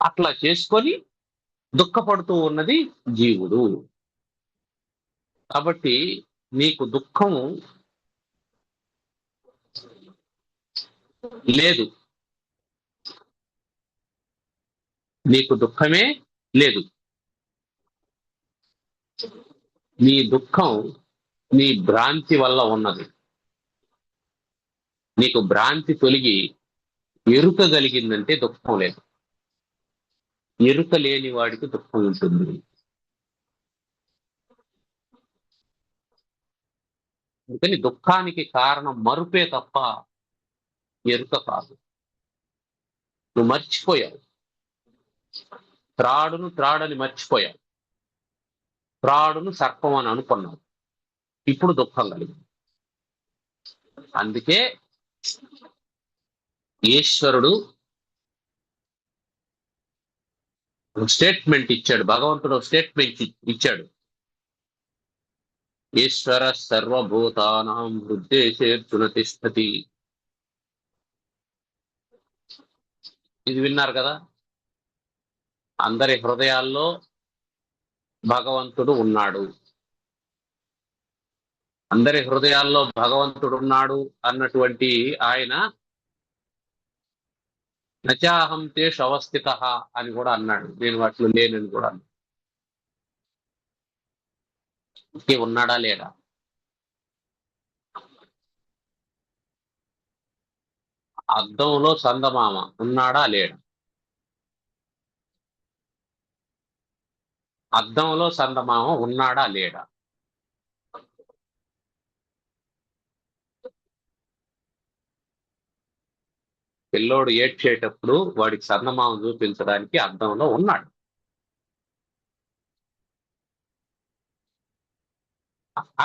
B: అట్లా చేసుకొని దుఃఖపడుతూ ఉన్నది జీవుడు. కాబట్టి నీకు దుఃఖం లేదు, నీకు దుఃఖమే లేదు. నీ దుఃఖం నీ భ్రాంతి వల్ల ఉన్నది. నీకు భ్రాంతి తొలగి ఎరుక కలిగిందంటే దుఃఖం లేదు. ఎరుక లేని వాడికి దుఃఖం ఉంటుంది. అందుకని దుఃఖానికి కారణం మరుపే తప్ప ఎరుక కాదు. నువ్వు మర్చిపోయావు. త్రాడని మర్చిపోయావు. త్రాడును సర్పం అని అనుకున్నావు. ఇప్పుడు దుఃఖం కలిగింది. అందుకే ఈశ్వరుడు స్టేట్మెంట్ ఇచ్చాడు. భగవంతుడు స్టేట్మెంట్ ఇచ్చాడు. ఈశ్వర సర్వభూతానాం హృద్దేశేర్జున తిష్టతి. ఇది విన్నారు కదా. అందరి హృదయాల్లో భగవంతుడు ఉన్నాడు. అందరి హృదయాల్లో భగవంతుడు ఉన్నాడు అన్నటువంటి ఆయన నచాహం తేషు అవస్థిత అని కూడా అన్నాడు. నేను వాటిలో లేనని కూడా అన్నాడు. ఉన్నాడా లేడా? అద్దంలో చందమామ ఉన్నాడా లేడా? అద్దంలో చందమామ ఉన్నాడా లేడా? పిల్లోడు ఏడ్చేటప్పుడు వాడికి చందమామ చూపించడానికి అద్దంలో ఉన్నాడు.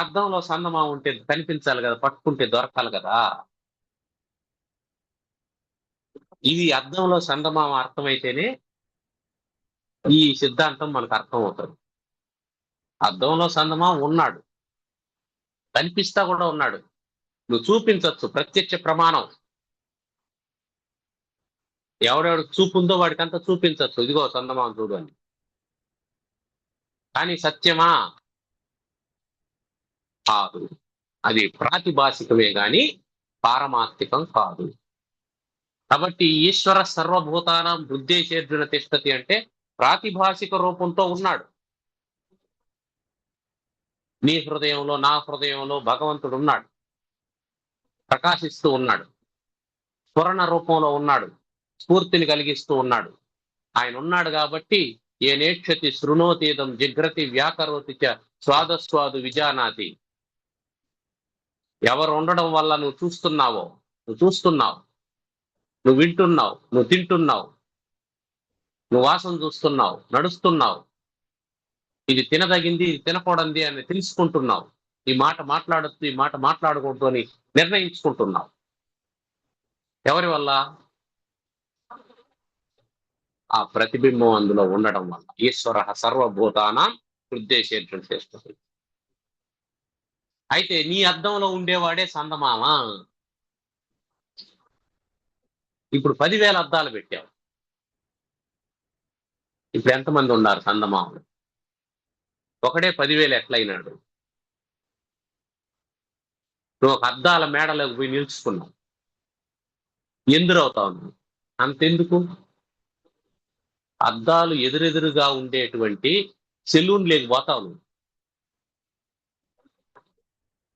B: అద్దంలో చందమామ ఉంటే కనిపించాలి కదా, పట్టుకుంటే దొరకాలి కదా. ఇది అద్దంలో చందమామ అర్థమైతేనే ఈ సిద్ధాంతం మనకు అర్థం అవుతుంది. అద్దంలో చందమామ ఉన్నాడు, కనిపిస్తా కూడా ఉన్నాడు. నువ్వు చూపించవచ్చు, ప్రత్యక్ష ప్రమాణం. ఎవడెవడికి చూపు ఉందో వాడికంతా చూపించవచ్చు, ఇదిగో చందమామ చూడు అని. కానీ సత్యమా? కాదు. అది ప్రాతిభాసికమే గాని పారమార్థికం కాదు. కాబట్టి ఈశ్వర సర్వభూతానం బుద్ధేశేర్జున తిష్టతి అంటే ప్రాతిభాసిక రూపంతో ఉన్నాడు. నీ హృదయంలో, నా హృదయంలో భగవంతుడు ఉన్నాడు, ప్రకాశిస్తూ ఉన్నాడు, స్ఫురణ రూపంలో ఉన్నాడు, స్ఫూర్తిని కలిగిస్తూ ఉన్నాడు. ఆయన ఉన్నాడు కాబట్టి ఏ నేక్షతి శృణోతీదం జిగ్రతి వ్యాకరోతి చ స్వాదస్వాదు విజానాతి. ఎవరు ఉండడం వల్ల నువ్వు చూస్తున్నావు, నువ్వు వింటున్నావు, నువ్వు తింటున్నావు, నువ్వు వాసన చూస్తున్నావు, నడుస్తున్నావు, ఇది తినదగింది, ఇది తినకూడదు అని తెలుసుకుంటున్నావు, ఈ మాట మాట్లాడొచ్చు, ఈ మాట మాట్లాడకూడదు అని నిర్ణయించుకుంటున్నావు. ఎవరి వల్ల? ఆ ప్రతిబింబం అందులో ఉండడం వల్ల. ఈశ్వర సర్వభూతానాం హృద్దేశేర్జున తిష్టతి. అయితే నీ అద్దంలో ఉండేవాడే చందమామ. ఇప్పుడు 10,000 అద్దాలు పెట్టావు. ఇప్పుడు ఎంతమంది ఉన్నారు చందమామలు? ఒకడే 10,000 ఎట్లయినాడు? నువ్వు ఒక అద్దాల మేడలోకి పోయి నిలుచుకున్నావు, ఎందురవుతావు నువ్వు? అంతెందుకు, అద్దాలు ఎదురెదురుగా ఉండేటువంటి సెలూన్ లేకపోతావు నువ్వు.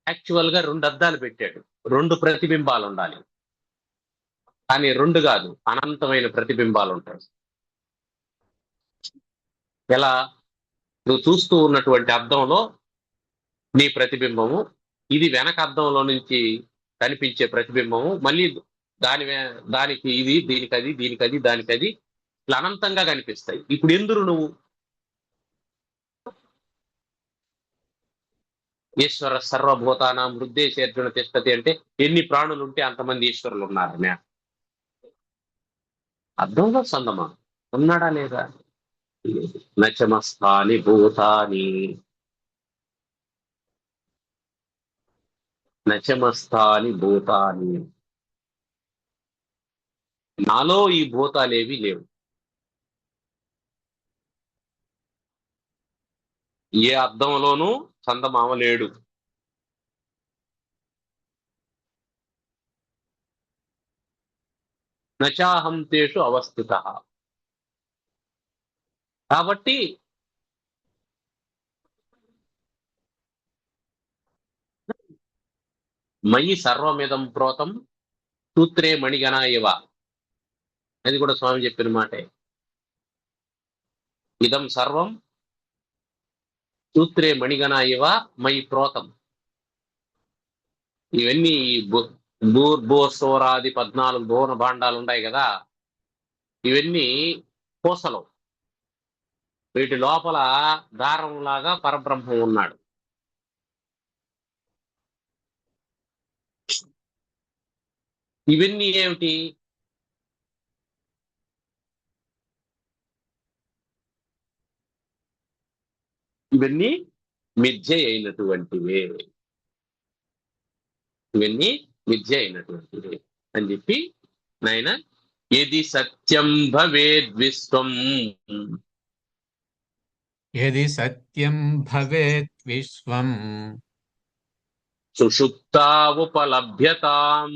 B: యాక్చువల్ గా 2 అద్దాలు పెట్టాడు, 2 ప్రతిబింబాలు ఉండాలి. కానీ 2 కాదు, అనంతమైన ప్రతిబింబాలు ఉంటాయి. ఎలా? నువ్వు చూస్తూ ఉన్నటువంటి అద్దంలో నీ ప్రతిబింబము, ఇది వెనక అద్దంలో నుంచి కనిపించే ప్రతిబింబము, మళ్ళీ దానికి ఇది, దీనికది, దీనికది, దానికది, ఇట్లా అనంతంగా కనిపిస్తాయి. ఇప్పుడు ఎందురు నువ్వు? ఈశ్వర సర్వభూతానాం హృద్దేశేర్జున తిష్టతి అంటే ఎన్ని ప్రాణులు ఉంటే అంతమంది ఈశ్వరులు ఉన్నారనే. అర్థంలో సందమా ఉన్నాడా లేదా? నచమస్తాని భూతాని, నచమస్తాని భూతాని. నాలో ఈ భూతాలేవి లేవు. ఏ అర్థంలోనూ చందమామ లేడు. నచాహం తేషు అవస్థిత. కాబట్టి మయి సర్వమిదం ప్రోతం సూత్రే మణిగణ ఇవ. అది కూడా స్వామి చెప్పిన మాటే. ఇదం సర్వం సూత్రే మణిగణ ఇవ మయి ప్రోతం. ఇవన్నీ బూర్భోస్వరాది 14 భువన భాండాలు ఉన్నాయి కదా, ఇవన్నీ పూసలు. వీటి లోపల దారంలాగా పరబ్రహ్మం ఉన్నాడు. ఇవన్నీ ఏమిటి? ఇవన్నీ మిథ్య అయినటువంటివే. ఇవన్నీ మిథ్య అయినటువంటివే అని చెప్పి నాయన, యది సత్యం భవేద్ విశ్వం
A: యది సత్యం భవేత్ విశ్వం
B: సుషుప్తా ఉపలభ్యతాం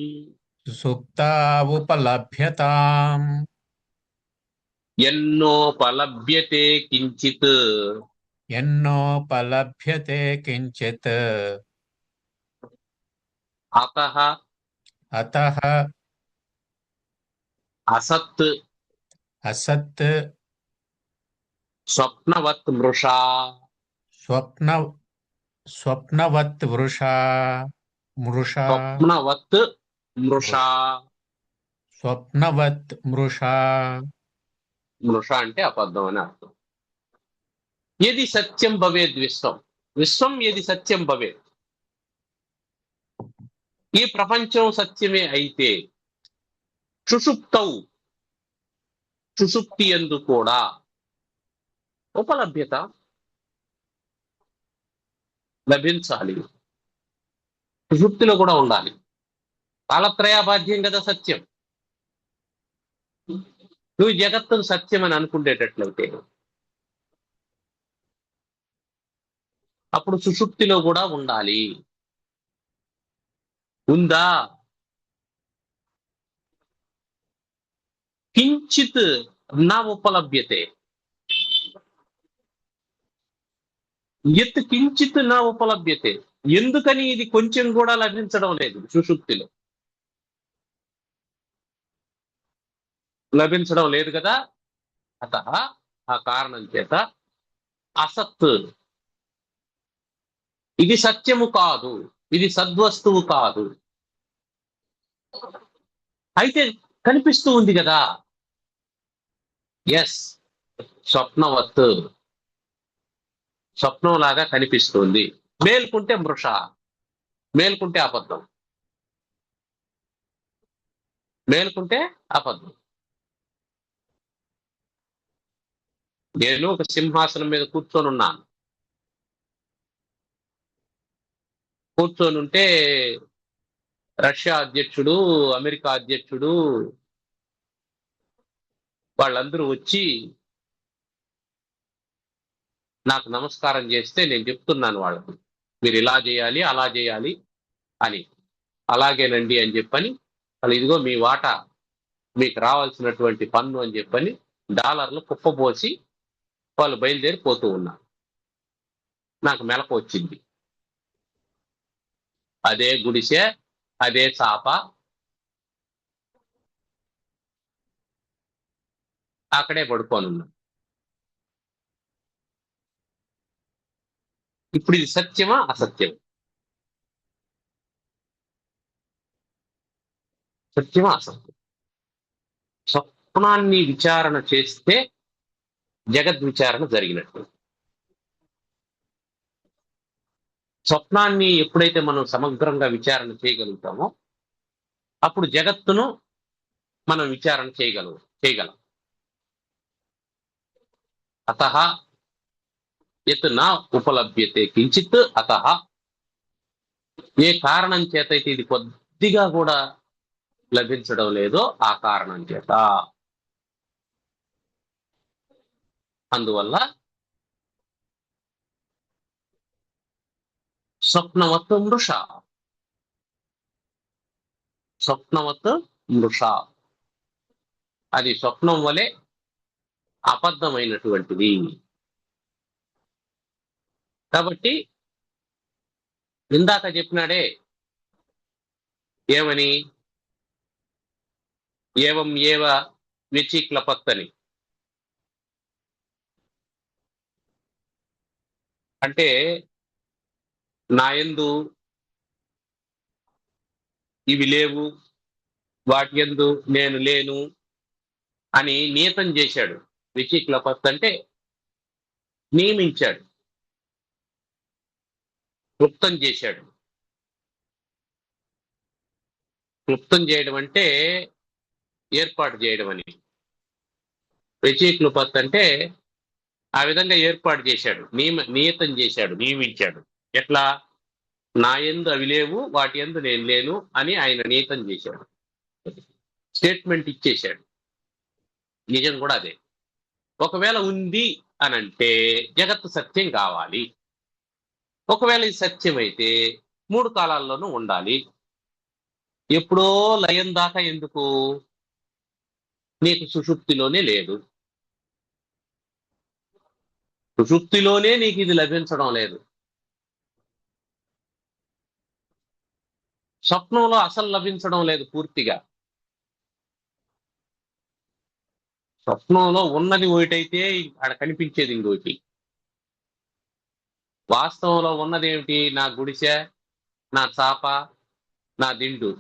A: సుప్తా ఉపలభ్యతాం
B: ఎన్నోపలభ్యతే కించిత్
A: ఎన్నోపలభ్యతే కించిత్
B: అతః
A: అతః
B: అసత్
A: అసత్
B: స్వప్నవత్ మృషా
A: స్వప్న స్వప్నవత్ వృషా మృషా
B: స్వప్నవత్ మృషా.
A: స్వప్నవత్ మృషా.
B: మృష అంటే అబద్ధం అని అర్థం. యది సత్యం భవేద్ విశ్వం, విశ్వం యది సత్యం భవేద్, ఈ ప్రపంచం సత్యమే అయితే, సుషుప్తౌ సుషుప్తి యందు కూడా ఉపలభ్యత లభించాలి. సుషుప్తిలో కూడా ఉండాలి. కాలత్రయాబాధ్యం కదా సత్యం. నువ్వు జగత్తును సత్యం అని అనుకునేటట్లయితే అప్పుడు సుషుప్తిలో కూడా ఉండాలి. ఉందా? కించిత్ నా ఉపలభ్యతే, ఎత్ కించిత్ నా ఉపలభ్యతే. ఎందుకని ఇది కొంచెం కూడా లభించడం లేదు సుషుప్తిలో? లభించడం లేదు కదా. అతః ఆ కారణం చేత అసత్, ఇది సత్యము కాదు, ఇది సద్వస్తువు కాదు. అయితే కనిపిస్తూ ఉంది కదా. ఎస్, స్వప్నవత్, స్వప్నంలాగా కనిపిస్తుంది. మేల్కుంటే మృష, మేల్కుంటే అబద్ధం, మేల్కుంటే అబద్ధం. నేను ఒక సింహాసనం మీద కూర్చొని ఉన్నాను. కూర్చొని ఉంటే రష్యా అధ్యక్షుడు, అమెరికా అధ్యక్షుడు వాళ్ళందరూ వచ్చి నాకు నమస్కారం చేస్తే నేను చెప్తున్నాను వాళ్ళకి, మీరు ఇలా చేయాలి అలా చేయాలి అని. అలాగేనండి అని చెప్పని, వాళ్ళు ఇదిగో మీ వాటా, మీకు రావాల్సినటువంటి పన్ను అని చెప్పని డాలర్లు కుప్పపోసి వాళ్ళు బయలుదేరి పోతూ ఉన్నారు. నాకు మెలకు వచ్చింది. అదే గుడిసె, అదే చాప, అక్కడే పడుకోనున్నా. ఇప్పుడు ఇది సత్యమా అసత్యం? సత్యమా అసత్యం? స్వప్నాన్ని విచారణ చేస్తే జగద్విచారణ జరిగినట్టు. స్వప్నాన్ని ఎప్పుడైతే మనం సమగ్రంగా విచారణ చేయగలుగుతామో అప్పుడు జగత్తును మనం విచారణ చేయగలం. అతః యత్ నా ఉపలభ్యతే కించిత్ అతః, ఏ కారణం చేత అయితే ఇది కొద్దిగా కూడా లభించడం లేదో ఆ కారణం చేత. అందువల్ల స్వప్నవత్ మృష, స్వప్నవత్ మృష, అది స్వప్నం వలె అబద్ధమైనటువంటిది. కాబట్టి ఇందాక చెప్పినాడే ఏమని? ఏవం ఏవ వ్యచీక్లపత్తని. అంటే నాయందు ఇవి లేవు, వాటి యందు నేను లేను అని నియతం చేశాడు. వ్యచీక్లపత్ అంటే నియమించాడు, క్లుప్తం చేశాడు. క్లుప్తం చేయడం అంటే ఏర్పాటు చేయడం అని. వ్యచీక్లుపత్ అంటే ఆ విధంగా ఏర్పాటు చేశాడు, నియతం చేశాడు, నియమించాడు. ఎట్లా? నా యందు అవి లేవు, వాటి యందు నేను లేను అని ఆయన నియతం చేశాడు, స్టేట్మెంట్ ఇచ్చేశాడు. నిజం కూడా అదే. ఒకవేళ ఉంది అనంటే జగత్తు సత్యం కావాలి. ఒకవేళ ఇది సత్యం అయితే 3 కాలాల్లోనూ ఉండాలి. ఎప్పుడో లయం దాకా ఎందుకు? నీకు సుషుప్తిలోనే లేదు. సుషుప్తిలోనే నీకు ఇది లభించడం లేదు. స్వప్నంలో అసలు లభించడం లేదు పూర్తిగా. స్వప్నంలో ఉన్నది ఒకటైతే అక్కడ కనిపించేది ఇంకోటి. వాస్తవంలో ఉన్నది ఏమిటి? నా గుడిసె, నా చాప, నా దిండు.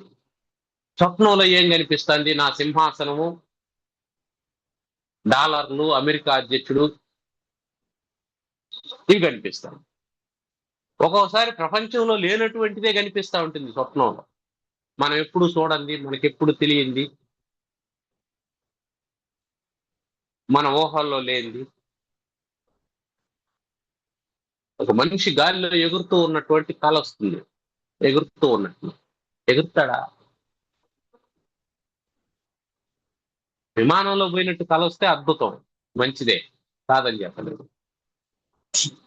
B: స్వప్నంలో ఏం కనిపిస్తుంది? నా సింహాసనము, డాలర్లు, అమెరికా అధ్యక్షుడు, ఇవి కనిపిస్తాయి. ఒక్కోసారి ప్రపంచంలో లేనటువంటిదే కనిపిస్తూ ఉంటుంది స్వప్నంలో. మనం ఎప్పుడు చూడండి, మనకెప్పుడు తెలియంది, మన ఊహల్లో లేనిది. ఒక మనిషి గాలిలో ఎగురుతూ ఉన్నటువంటి కల వస్తుంది, ఎగురుతూ ఉన్నట్టు. ఎగురుతాడా? విమానంలో పోయినట్టు కల వస్తే అద్భుతం, మంచిదే, కాదని చెప్పలేదు.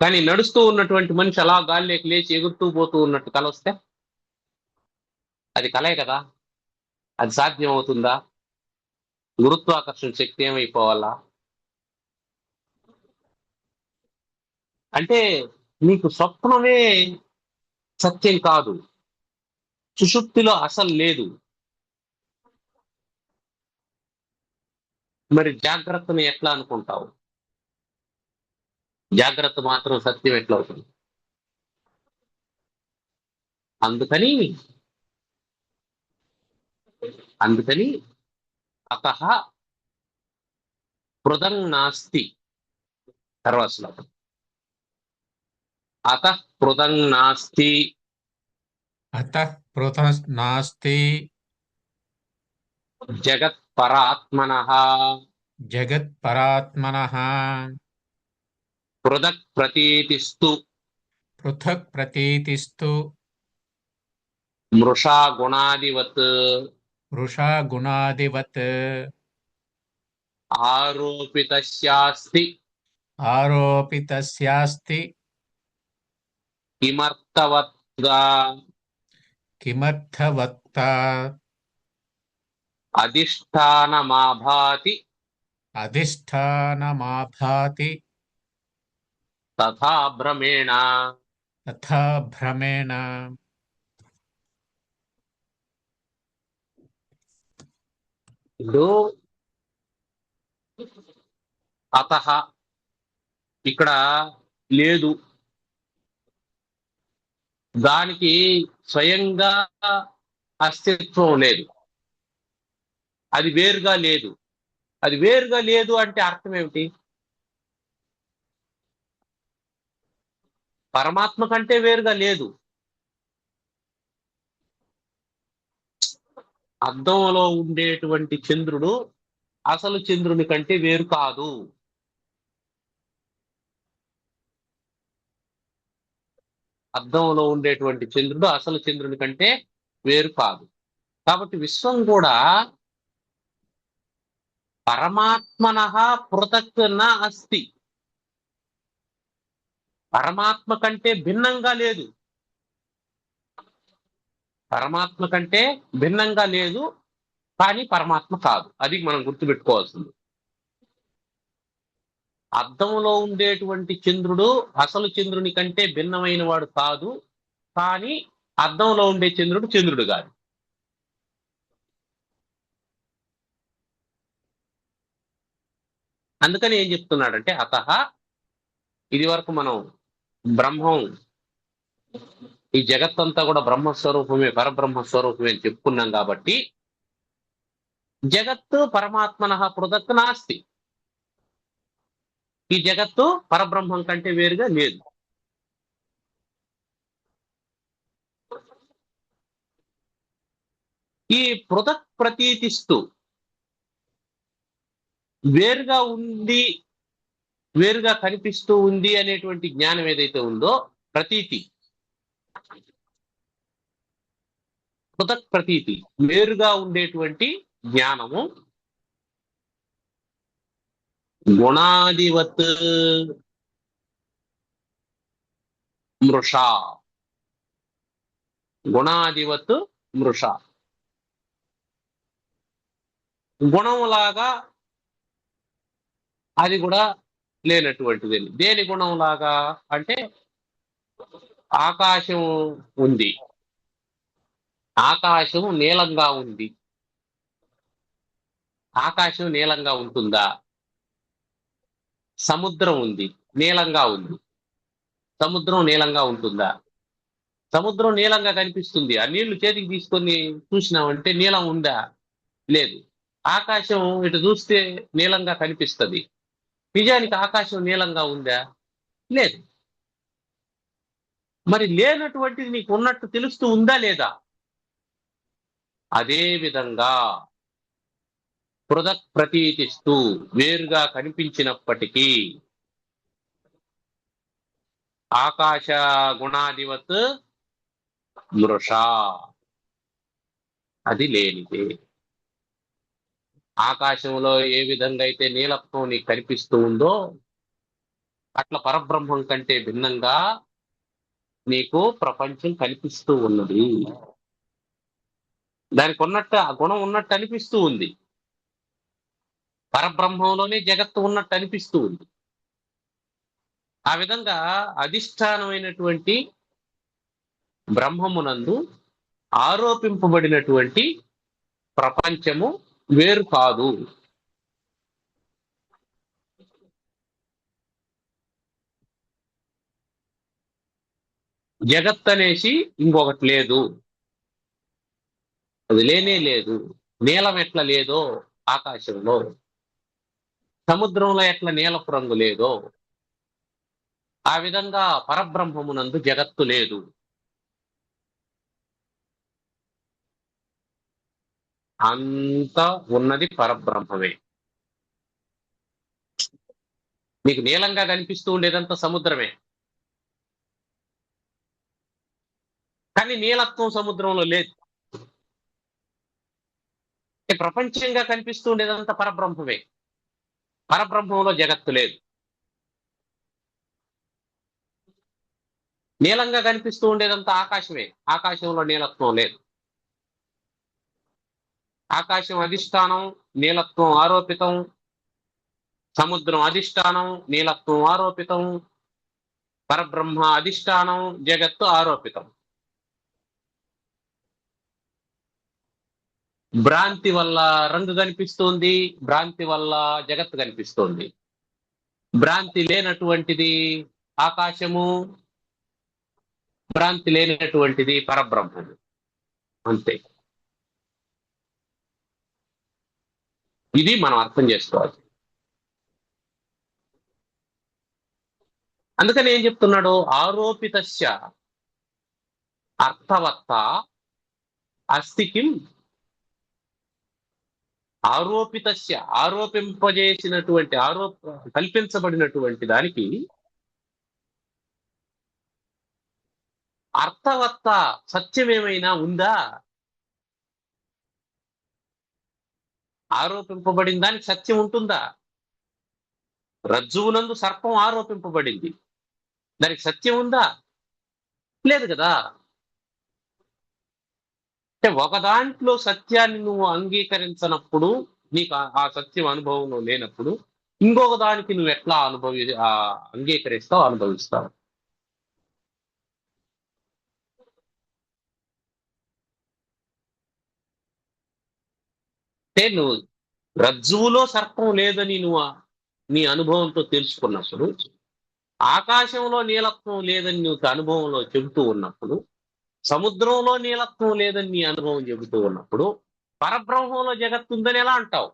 B: కానీ నడుస్తూ ఉన్నటువంటి మనిషి అలా గాలిలోకి లేచి ఎగురుతూ పోతూ ఉన్నట్టు కల వస్తే అది కలే కదా. అది సాధ్యం అవుతుందా? గురుత్వాకర్షణ శక్తి ఏమైపోవాలా? అంటే నీకు స్వప్నమే సత్యం కాదు, సుషుప్తిలో అసలు లేదు. మరి జాగ్రత్తను ఎట్లా అనుకుంటావు? జాగ్రత్త మాత్రం సత్యం ఎట్లా అవుతుంది? అందుకని అందుకని అతః పృథం నాస్తి. తర్వాత శ్లోకం. అతః పృథం నాస్తి
A: అతః పృథక్ నాస్తి
B: జగత్పరాత్మనః
A: జగత్పరాత్మనః
B: పృథక్ ప్రతీతిస్తు
A: పృథక్ ప్రతీతిస్తు
B: మృషా గుణాదివత్
A: వృషా గుణాదివత్
B: ఆరోపితస్యాస్తి
A: ఆరోపితస్యాస్తి
B: కిమర్థవత్గా
A: కిమర్థవత్తా
B: అధిష్టానమాభాతి
A: అధిష్టానమాభాతి
B: తథా భ్రమేణ.
A: తథా భ్రమేణ.
B: ఇప్పుడు అతః ఇక్కడ లేదు, దానికి స్వయంగా అస్తిత్వం లేదు, అది వేరుగా లేదు. అది వేరుగా లేదు అంటే అర్థం ఏమిటి? పరమాత్మ కంటే వేరుగా లేదు. అద్దంలో ఉండేటువంటి చంద్రుడు అసలు చంద్రుని కంటే వేరు కాదు. అద్దంలో ఉండేటువంటి చంద్రుడు అసలు చంద్రుని కంటే వేరు కాదు. కాబట్టి విశ్వం కూడా పరమాత్మనః పృథక్ న అస్తి. పరమాత్మ కంటే భిన్నంగా లేదు. పరమాత్మ కంటే భిన్నంగా లేదు, కానీ పరమాత్మ కాదు. అది మనం గుర్తుపెట్టుకోవాల్సింది. అద్దంలో ఉండేటువంటి చంద్రుడు అసలు చంద్రుని కంటే భిన్నమైన వాడు కాదు, కానీ అద్దంలో ఉండే చంద్రుడు చంద్రుడు కాదు. అందుకని ఏం చెప్తున్నాడంటే అతః, ఇది వరకు మనం బ్రహ్మం, ఈ జగత్తంతా కూడా బ్రహ్మస్వరూపమే, పరబ్రహ్మ స్వరూపమే అని చెప్పుకున్నాం కాబట్టి జగత్తు పరమాత్మనః పృథక్ నాస్తి. ఈ జగత్తు పరబ్రహ్మం కంటే వేరుగా లేదు. ఈ పృథక్ ప్రతీతిస్తూ వేరుగా ఉంది, వేరుగా కనిపిస్తూ ఉంది అనేటువంటి జ్ఞానం ఏదైతే ఉందో, ప్రతీతి, పృథక్ ప్రతీతి, వేరుగా ఉండేటువంటి జ్ఞానము గుణాదివత్ మృషా, గుణాదివత్ మృషా, గుణంలాగా అది కూడా లేనటువంటిది. దేని గుణంలాగా అంటే ఆకాశం ఉంది, ఆకాశం నీలంగా ఉంది. ఆకాశం నీలంగా ఉంటుందా? సముద్రం ఉంది, నీలంగా ఉంది. సముద్రం నీలంగా ఉంటుందా? సముద్రం నీలంగా కనిపిస్తుంది. ఆ నీళ్లు చేతికి తీసుకొని చూసినామంటే నీలం ఉందా? లేదు. ఆకాశం ఇటు చూస్తే నీలంగా కనిపిస్తుంది. నిజానికి ఆకాశం నీలంగా ఉందా? లేదు. మరి లేనటువంటిది నీకు ఉన్నట్టు తెలుస్తూ ఉందా లేదా? అదే విధంగా పృథక్ ప్రతీతిస్తూ వేరుగా కనిపించినప్పటికీ ఆకాశ గుణాధివత్ మృషా, అది లేనిదే. ఆకాశంలో ఏ విధంగా అయితే నీలత్వం నీకు కనిపిస్తూ ఉందో అట్లా పరబ్రహ్మం కంటే భిన్నంగా నీకు ప్రపంచం కనిపిస్తూ ఉన్నది. దానికి ఉన్నట్టు ఆ గుణం ఉన్నట్టు అనిపిస్తూ ఉంది. పరబ్రహ్మంలోనే జగత్తు ఉన్నట్టు అనిపిస్తూ ఉంది. ఆ విధంగా అధిష్టానమైనటువంటి బ్రహ్మమునందు ఆరోపింపబడినటువంటి ప్రపంచము వేరు కాదు. జగత్ అనేసి ఇంకొకటి లేదు, అది లేనే లేదు. నీలం ఎట్లా లేదో ఆకాశంలో, సముద్రంలో ఎట్లా నీలపు రంగు లేదో ఆ విధంగా పరబ్రహ్మమునందు జగత్తు లేదు. అంతా ఉన్నది పరబ్రహ్మమే. నీకు నీలంగా కనిపిస్తూ ఉండేదంతా సముద్రమే, కానీ నీలత్వం సముద్రంలో లేదు. ప్రపంచంగా కనిపిస్తూ ఉండేదంతా పరబ్రహ్మమే, పరబ్రహ్మంలో జగత్తు లేదు. నీలంగా కనిపిస్తూ ఉండేదంతా ఆకాశమే, ఆకాశంలో నీలత్వం లేదు. ఆకాశం అధిష్టానం, నీలత్వం ఆరోపితం. సముద్రం అధిష్టానం, నీలత్వం ఆరోపితం. పరబ్రహ్మ అధిష్టానం, జగత్తు ఆరోపితం. భ్రాంతి వల్ల రంగు కనిపిస్తుంది, భ్రాంతి వల్ల జగత్తు కనిపిస్తుంది. భ్రాంతి లేనటువంటిది ఆకాశము, భ్రాంతి లేనటువంటిది పరబ్రహ్మము. అంతే. ఇది మనం అర్థం చేసుకోవాలి. అందుకని ఏం చెప్తున్నాడు? ఆరోపితస్య అర్థవత్త అస్తి కిం. ఆరోపితస్య, ఆరోపింపజేసినటువంటి, కల్పించబడినటువంటి దానికి అర్థవత్త సత్యమేమైనా ఉందా? ఆరోపింపబడిన దానికి సత్యం ఉంటుందా? రజ్జువునందు సర్పం ఆరోపింపబడింది, దానికి సత్యం ఉందా? లేదు కదా. అంటే ఒక దాంట్లో సత్యాన్ని నువ్వు అంగీకరించినప్పుడు, నీకు ఆ సత్యం అనుభవంలో లేనప్పుడు ఇంకొక దానికి నువ్వు ఎట్లా అంగీకరిస్తావు, అనుభవిస్తావు. అంటే నువ్వు రజ్జువులో సర్పం లేదని నువ్వు నీ అనుభవంతో తెలుసుకున్నప్పుడు, ఆకాశంలో నీలత్వం లేదని నీకు అనుభవంలో చెబుతూ ఉన్నప్పుడు, సముద్రంలో నీలత్వం లేదని నీ అనుభవం చెబుతూ ఉన్నప్పుడు, పరబ్రహ్మంలో జగత్తు ఉందని ఎలా అంటావు?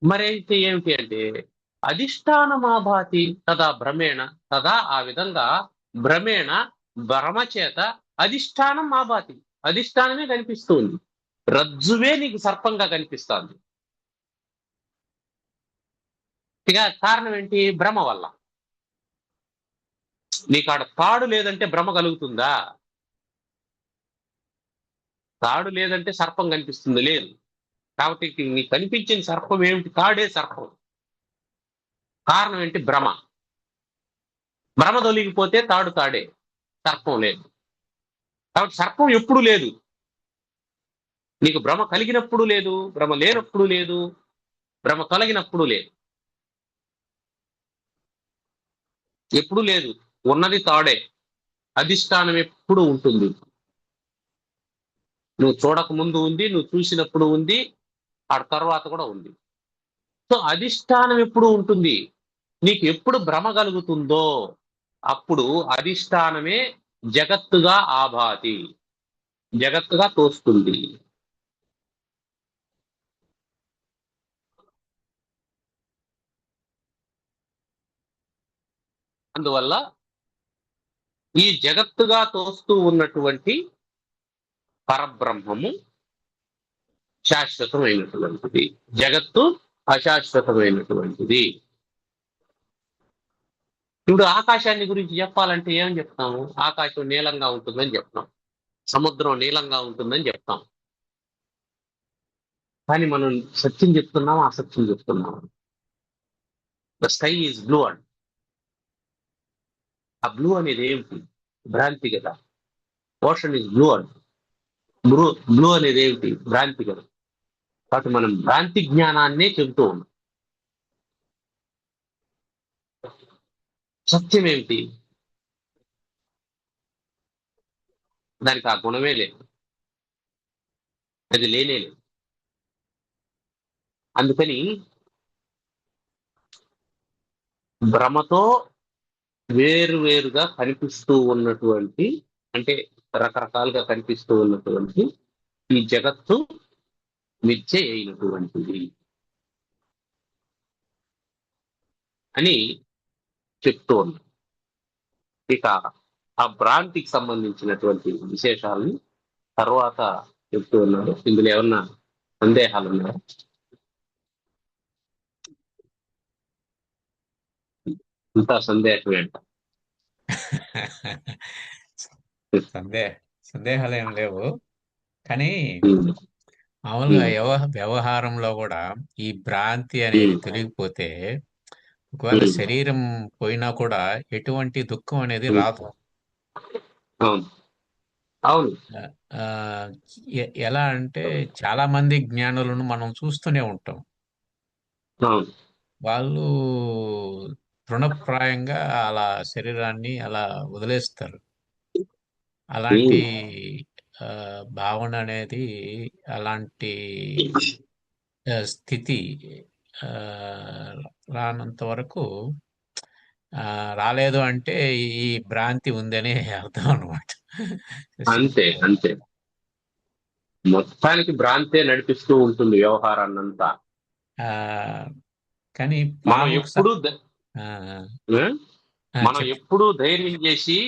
B: మరైతే ఏమిటి అంటే, అధిష్టానమాభాతి తదా భ్రమేణ, తదా ఆ విధంగా భ్రమేణ, భ్రమ చేత అధిష్టానం ఆభాతి, అధిష్టానమే కనిపిస్తుంది. రజ్జువే నీకు సర్పంగా కనిపిస్తుంది. ఇక కారణం ఏంటి? భ్రమ వల్ల. నీకు ఆడ తాడు లేదంటే భ్రమ కలుగుతుందా? తాడు లేదంటే సర్పం కనిపిస్తుంది? లేదు. కాబట్టి నీకు కనిపించిన సర్పం ఏమిటి? తాడే సర్పం. కారణం ఏంటి? భ్రమ. భ్రమ తొలగిపోతే తాడు తాడే, సర్పం లేదు. కాబట్టి సర్పం ఎప్పుడు లేదు. నీకు భ్రమ కలిగినప్పుడు లేదు, భ్రమ లేనప్పుడు లేదు, భ్రమ తొలగినప్పుడు లేదు. ఎప్పుడు లేదు. ఉన్నది తాడే. అధిష్టానం ఎప్పుడు ఉంటుంది. నువ్వు చూడక ముందు ఉంది, నువ్వు చూసినప్పుడు ఉంది, ఆ తర్వాత కూడా ఉంది. సో అధిష్టానం ఎప్పుడు ఉంటుంది. నీకు ఎప్పుడు భ్రమ కలుగుతుందో అప్పుడు అధిష్టానమే జగత్తుగా ఆభాతి, జగత్తుగా తోస్తుంది. అందువల్ల ఈ జగత్తుగా తోస్తూ ఉన్నటువంటి పరబ్రహ్మము శాశ్వతమైనటువంటిది, జగత్తు అశాశ్వతమైనటువంటిది. ఇప్పుడు ఆకాశాన్ని గురించి చెప్పాలంటే ఏం చెప్తాము? ఆకాశం నీలంగా ఉంటుందని చెప్తాం, సముద్రం నీలంగా ఉంటుందని చెప్తాం. కానీ మనం సత్యం చెప్తున్నాం, అసత్యం చెప్తున్నాం. The sky is blue and ఆ బ్లూ అనేది ఏమిటి? భ్రాంతి కదా. Ocean is blue and blue, blue అనేది ఏమిటి? భ్రాంతి కదా. కాబట్టి మనం భ్రాంతి జ్ఞానాన్నే చెబుతూ ఉన్నాం. సత్యం ఏమిటి? దానికి ఆ గుణమే లేదు, అది లేనే లేదు. అందుకని భ్రమతో వేరువేరుగా కనిపిస్తూ ఉన్నటువంటి, అంటే రకరకాలుగా కనిపిస్తూ ఉన్నటువంటి ఈ జగత్తు మిథ్య అయినటువంటిది అని చెప్తూ ఉన్నాం. ఇక ఆ భ్రాంతికి సంబంధించినటువంటి విశేషాలను తర్వాత చెప్తూ ఉన్నారు. ఇందులో ఏమన్నా సందేహాలు ఉన్నాయా? ఇంత సందేహం ఏంట?
A: సందే సందేహాలు ఏం లేవు. కానీ
B: ఉమ్,
A: మామూలుగా
B: ఉమ్,
A: వ్యవహారంలో కూడా ఈ భ్రాంతి అనేది
B: ఉమ్,
A: తొలగిపోతే ఒకవేళ
B: ఉమ్,
A: శరీరం పోయినా కూడా ఎటువంటి దుఃఖం అనేది
B: ఉమ్.
A: రాదు.
B: అవును, అవును,
A: ఆ, ఆ, ఎలా అంటే చాలా మంది జ్ఞానులను మనం చూస్తూనే ఉంటాం.
B: అవును.
A: వాళ్ళు తృణప్రాయంగా అలా శరీరాన్ని అలా వదిలేస్తారు. అలాంటి
B: ఉమ్,
A: ఆ, భావన అనేది, అలాంటి స్థితి ఆ, రానంత వరకు ఆ, రాలేదు అంటే ఈ భ్రాంతి ఉందని అర్థం అనమాట.
B: అంతే అంతే. మొత్తానికి భ్రాంతే నడిపిస్తూ ఉంటుంది వ్యవహారాన్నంతా.
A: ఆ, కానీ
B: మనం
A: పాముకు
B: ఎప్పుడు
A: ఆ,
B: మనం
A: చెప్పు.
B: ఎప్పుడు ధైర్యం చేసి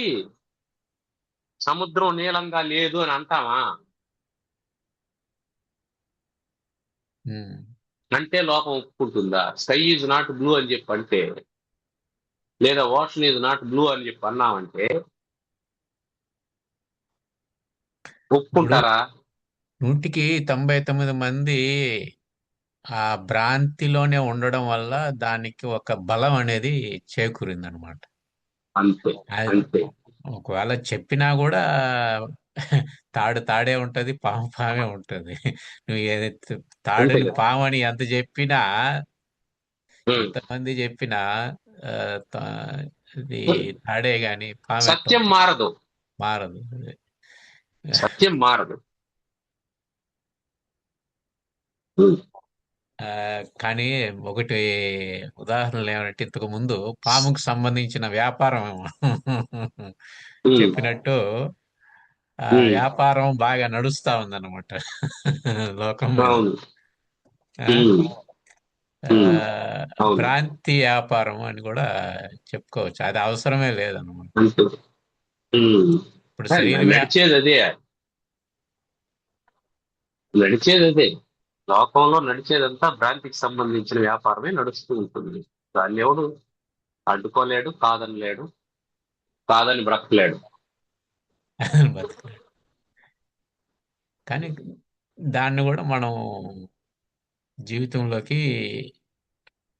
B: సముద్రం నీలంగా లేదు అని అంటామా?
A: ఉమ్.
B: అంటే లోకం ఒప్పుకుంటుందా? స్కై ఈజ్ నాట్ బ్లూ అని చెప్పి అంటే, లేదా ఓషన్ ఈజ్ నాట్ బ్లూ అని చెప్పి అన్నామంటే
A: ఇప్పుడు
B: ఒప్పుకుంటారా?
A: 99 మంది ఆ భ్రాంతిలోనే ఉండడం వల్ల దానికి ఒక బలం అనేది చేకూరింది అనమాట.
B: అంతే అంతే.
A: ఒకవేళ చెప్పినా కూడా తాడు తాడే ఉంటది, పాము పామే ఉంటది. నువ్వు ఏదైతే
B: అంతే
A: తాడుని
B: కదా.
A: పాము అని ఎంత చెప్పినా,
B: ఉమ్.
A: ఎంతమంది చెప్పినా ఆ, తా- ఇది తాడే గాని పాము ఎట్ట
B: సత్యం
A: ఉంటది?
B: మారదు,
A: మారదు.
B: సత్యం మారదు. ఉమ్,
A: ఆ, కానీ ఒకటి ఉదాహరణలు ఏమంటే ఇంతకు ముందు పాముకు సంబంధించిన వ్యాపారం
B: ఉమ్,
A: చెప్పినట్టు ఆ
B: ఉమ్,
A: వ్యాపారం బాగా నడుస్తా ఉందన్నమాట లోకం మీద.
B: అవును.
A: ఆ
B: ఉమ్,
A: ఆ,
B: ఉమ్, అవును.
A: భ్రాంతి వ్యాపారం అని కూడా చెప్పుకోవచ్చు. అది అవసరమే లేదన్నమాట.
B: అంతే. ఉమ్.
A: ఇప్పుడు సరైన
B: నడిచేది అదే, నడిచేది అదే. లోకంలో నడిచేదంతా భ్రాంతికి సంబంధించిన వ్యాపారమే నడుస్తూ ఉంటుంది. దాన్ని ఎవడు అడ్డుకోలేడు, కాదనలేడు, కాదని బ్రతకలేడు.
A: బతకలేదు. కానీ దాన్ని కూడా మనం జీవితంలోకి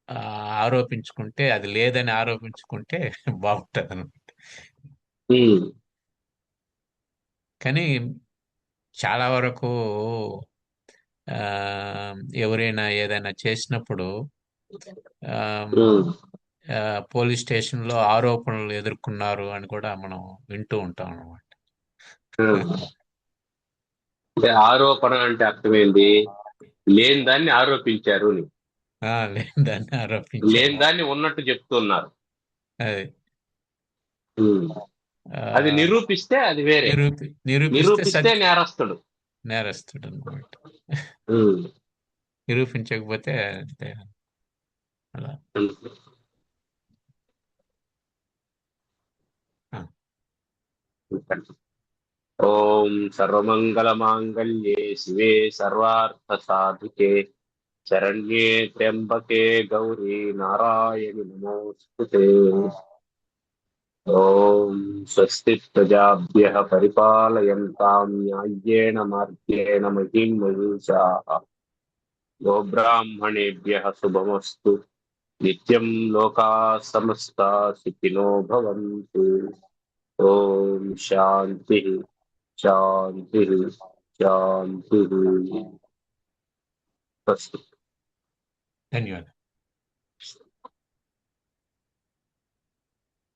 A: ఆ, ఆరోపించుకుంటే, అది లేదని ఆరోపించుకుంటే బాగుంటది అనమాట.
B: ఉమ్,
A: కానీ చాలా వరకు ఆ, ఎవరైనా ఏదైనా చేసినప్పుడు ఆమ్,
B: ఉమ్,
A: ఆ, పోలీస్ స్టేషన్లో ఆరోపణలు ఎదుర్కొన్నారు అని కూడా మనం వింటూ ఉంటాం అనమాట.
B: ఉమ్. అంటే ఆరోపణ అంటే అర్థమైంది, లేని దాన్ని ఆరోపించారు అని.
A: లేని దాన్ని ఆరోపించారు.
B: లేని దాన్ని ఉన్నట్టు చెప్తున్నారు.
A: అది
B: ఉమ్.
A: ఆ,
B: అది నిరూపిస్తే అది వేరే.
A: నిరూపిస్తే
B: నిరూపిస్తే నేరస్తుడు.
A: నేరస్తుడు అనమాట.
B: ఉమ్.
A: నిరూపించకపోతే అంతే. అలా.
B: అంతే.
A: ఆ,
B: ఓం సర్వమంగళమాంగళ్యే శివే సర్వార్థసాధికే శరణ్యే త్ర్యంబకే గౌరీ నారాయణి నమోస్తుతే. ఓం స్వస్తి ప్రజాభ్యః పరిపాలయంతాం న్యాయ్యేన మార్గేణ మహిం మహిషాః. గోబ్రాహ్మణేభ్యः శుభమస్తు. నిత్యం లోకాः సమస్తాः సుఖినో భవంతు. ఓం శాంతి శాంతి శాంతి. స్వస్తి.
A: ధన్యవాదాలు.